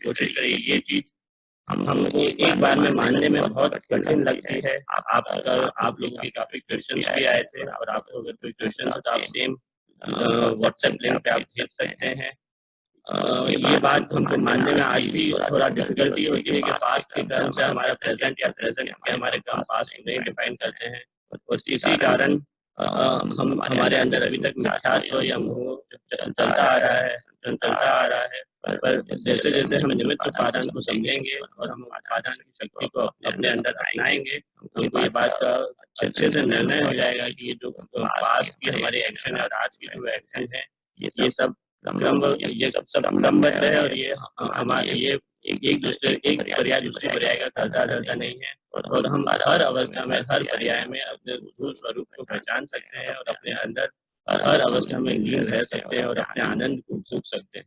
कोशिश करी। ये चीज हमको एक बार में मानने में बहुत कठिन लगती है। आप लोगों के काफी क्वेश्चंस भी आए थे, और आपको अगर कोई क्वेश्चन हो तो आप सेम व्हाट्सएप लिंक पे आप भेज सकते हैं। ये बात हमको मानने में आज भी थोड़ा डिफिकल्टी होती है कि पास्ट के कर्म से हमारा प्रेजेंट या प्रेजेंट के हमारे कर्म पास्ट को नहीं डिफाइन करते हैं, और इसी कारण हम हमारे अंदर अभी तक मिथ्यात्व या मोह चलता आ रहा है। पर जैसे जैसे हम निमित्त उपादान को समझेंगे और हम उपादान की शक्ति को अपने अंदर अपनाएंगे, हमको ये बात का अच्छे से निर्णय हो जाएगा कि ये जो पास्ट की हमारे एक्शन है और आज की जो एक्शन है, ये सब क्रमबद्ध है, और ये हमारे ये एक पर्याय दूसरे पर्याय का करता धरता नहीं है। और हम हर अवस्था में, हर पर्याय में अपने मूल स्वरूप को पहचान सकते हैं और अपने अंदर हर अवस्था में लीन रह सकते हैं और अपने आनंद को भोग सकते हैं।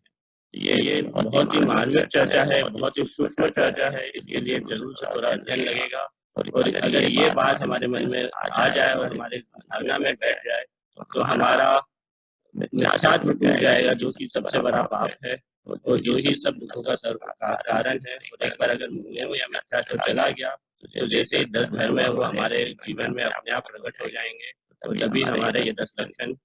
ये बहुत ही मार्मिक चर्चा है, बहुत ही सूक्ष्म चर्चा है। इसके लिए जरूर से थोड़ा अध्ययन लगेगा, और अगर ये बात हमारे मन में आ जाए और हमारे धारणा में बैठ जाए, तो हमारा मिथ्यात्व टूट जाएगा, जो कि सबसे बड़ा पाप है और जो ही सब दुखों का कारण है। और एक बार अगर मोह या मिथ्यात्व चला गया, तो जैसे ही 10 धर्म है वो हमारे जीवन में अपने आप प्रकट हो जाएंगे, और तभी हमारे ये 10 लक्षण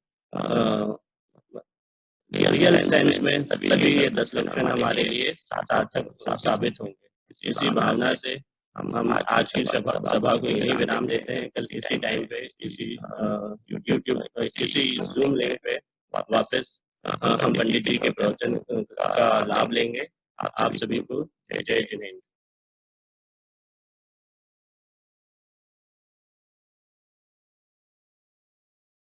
रियल सेंस में तभी ये 10 लक्षण हमारे लिए सार्थक साबित होंगे। इसी भावना से हम आज की सभा को यही विराम देते हैं। कल इसी टाइम पे, इसी यूट्यूब, इसी जूम लिंक पे वापस हम पंडित जी के प्रवचन का लाभ लेंगे। आप सभी को जय जय जिनेंद्र।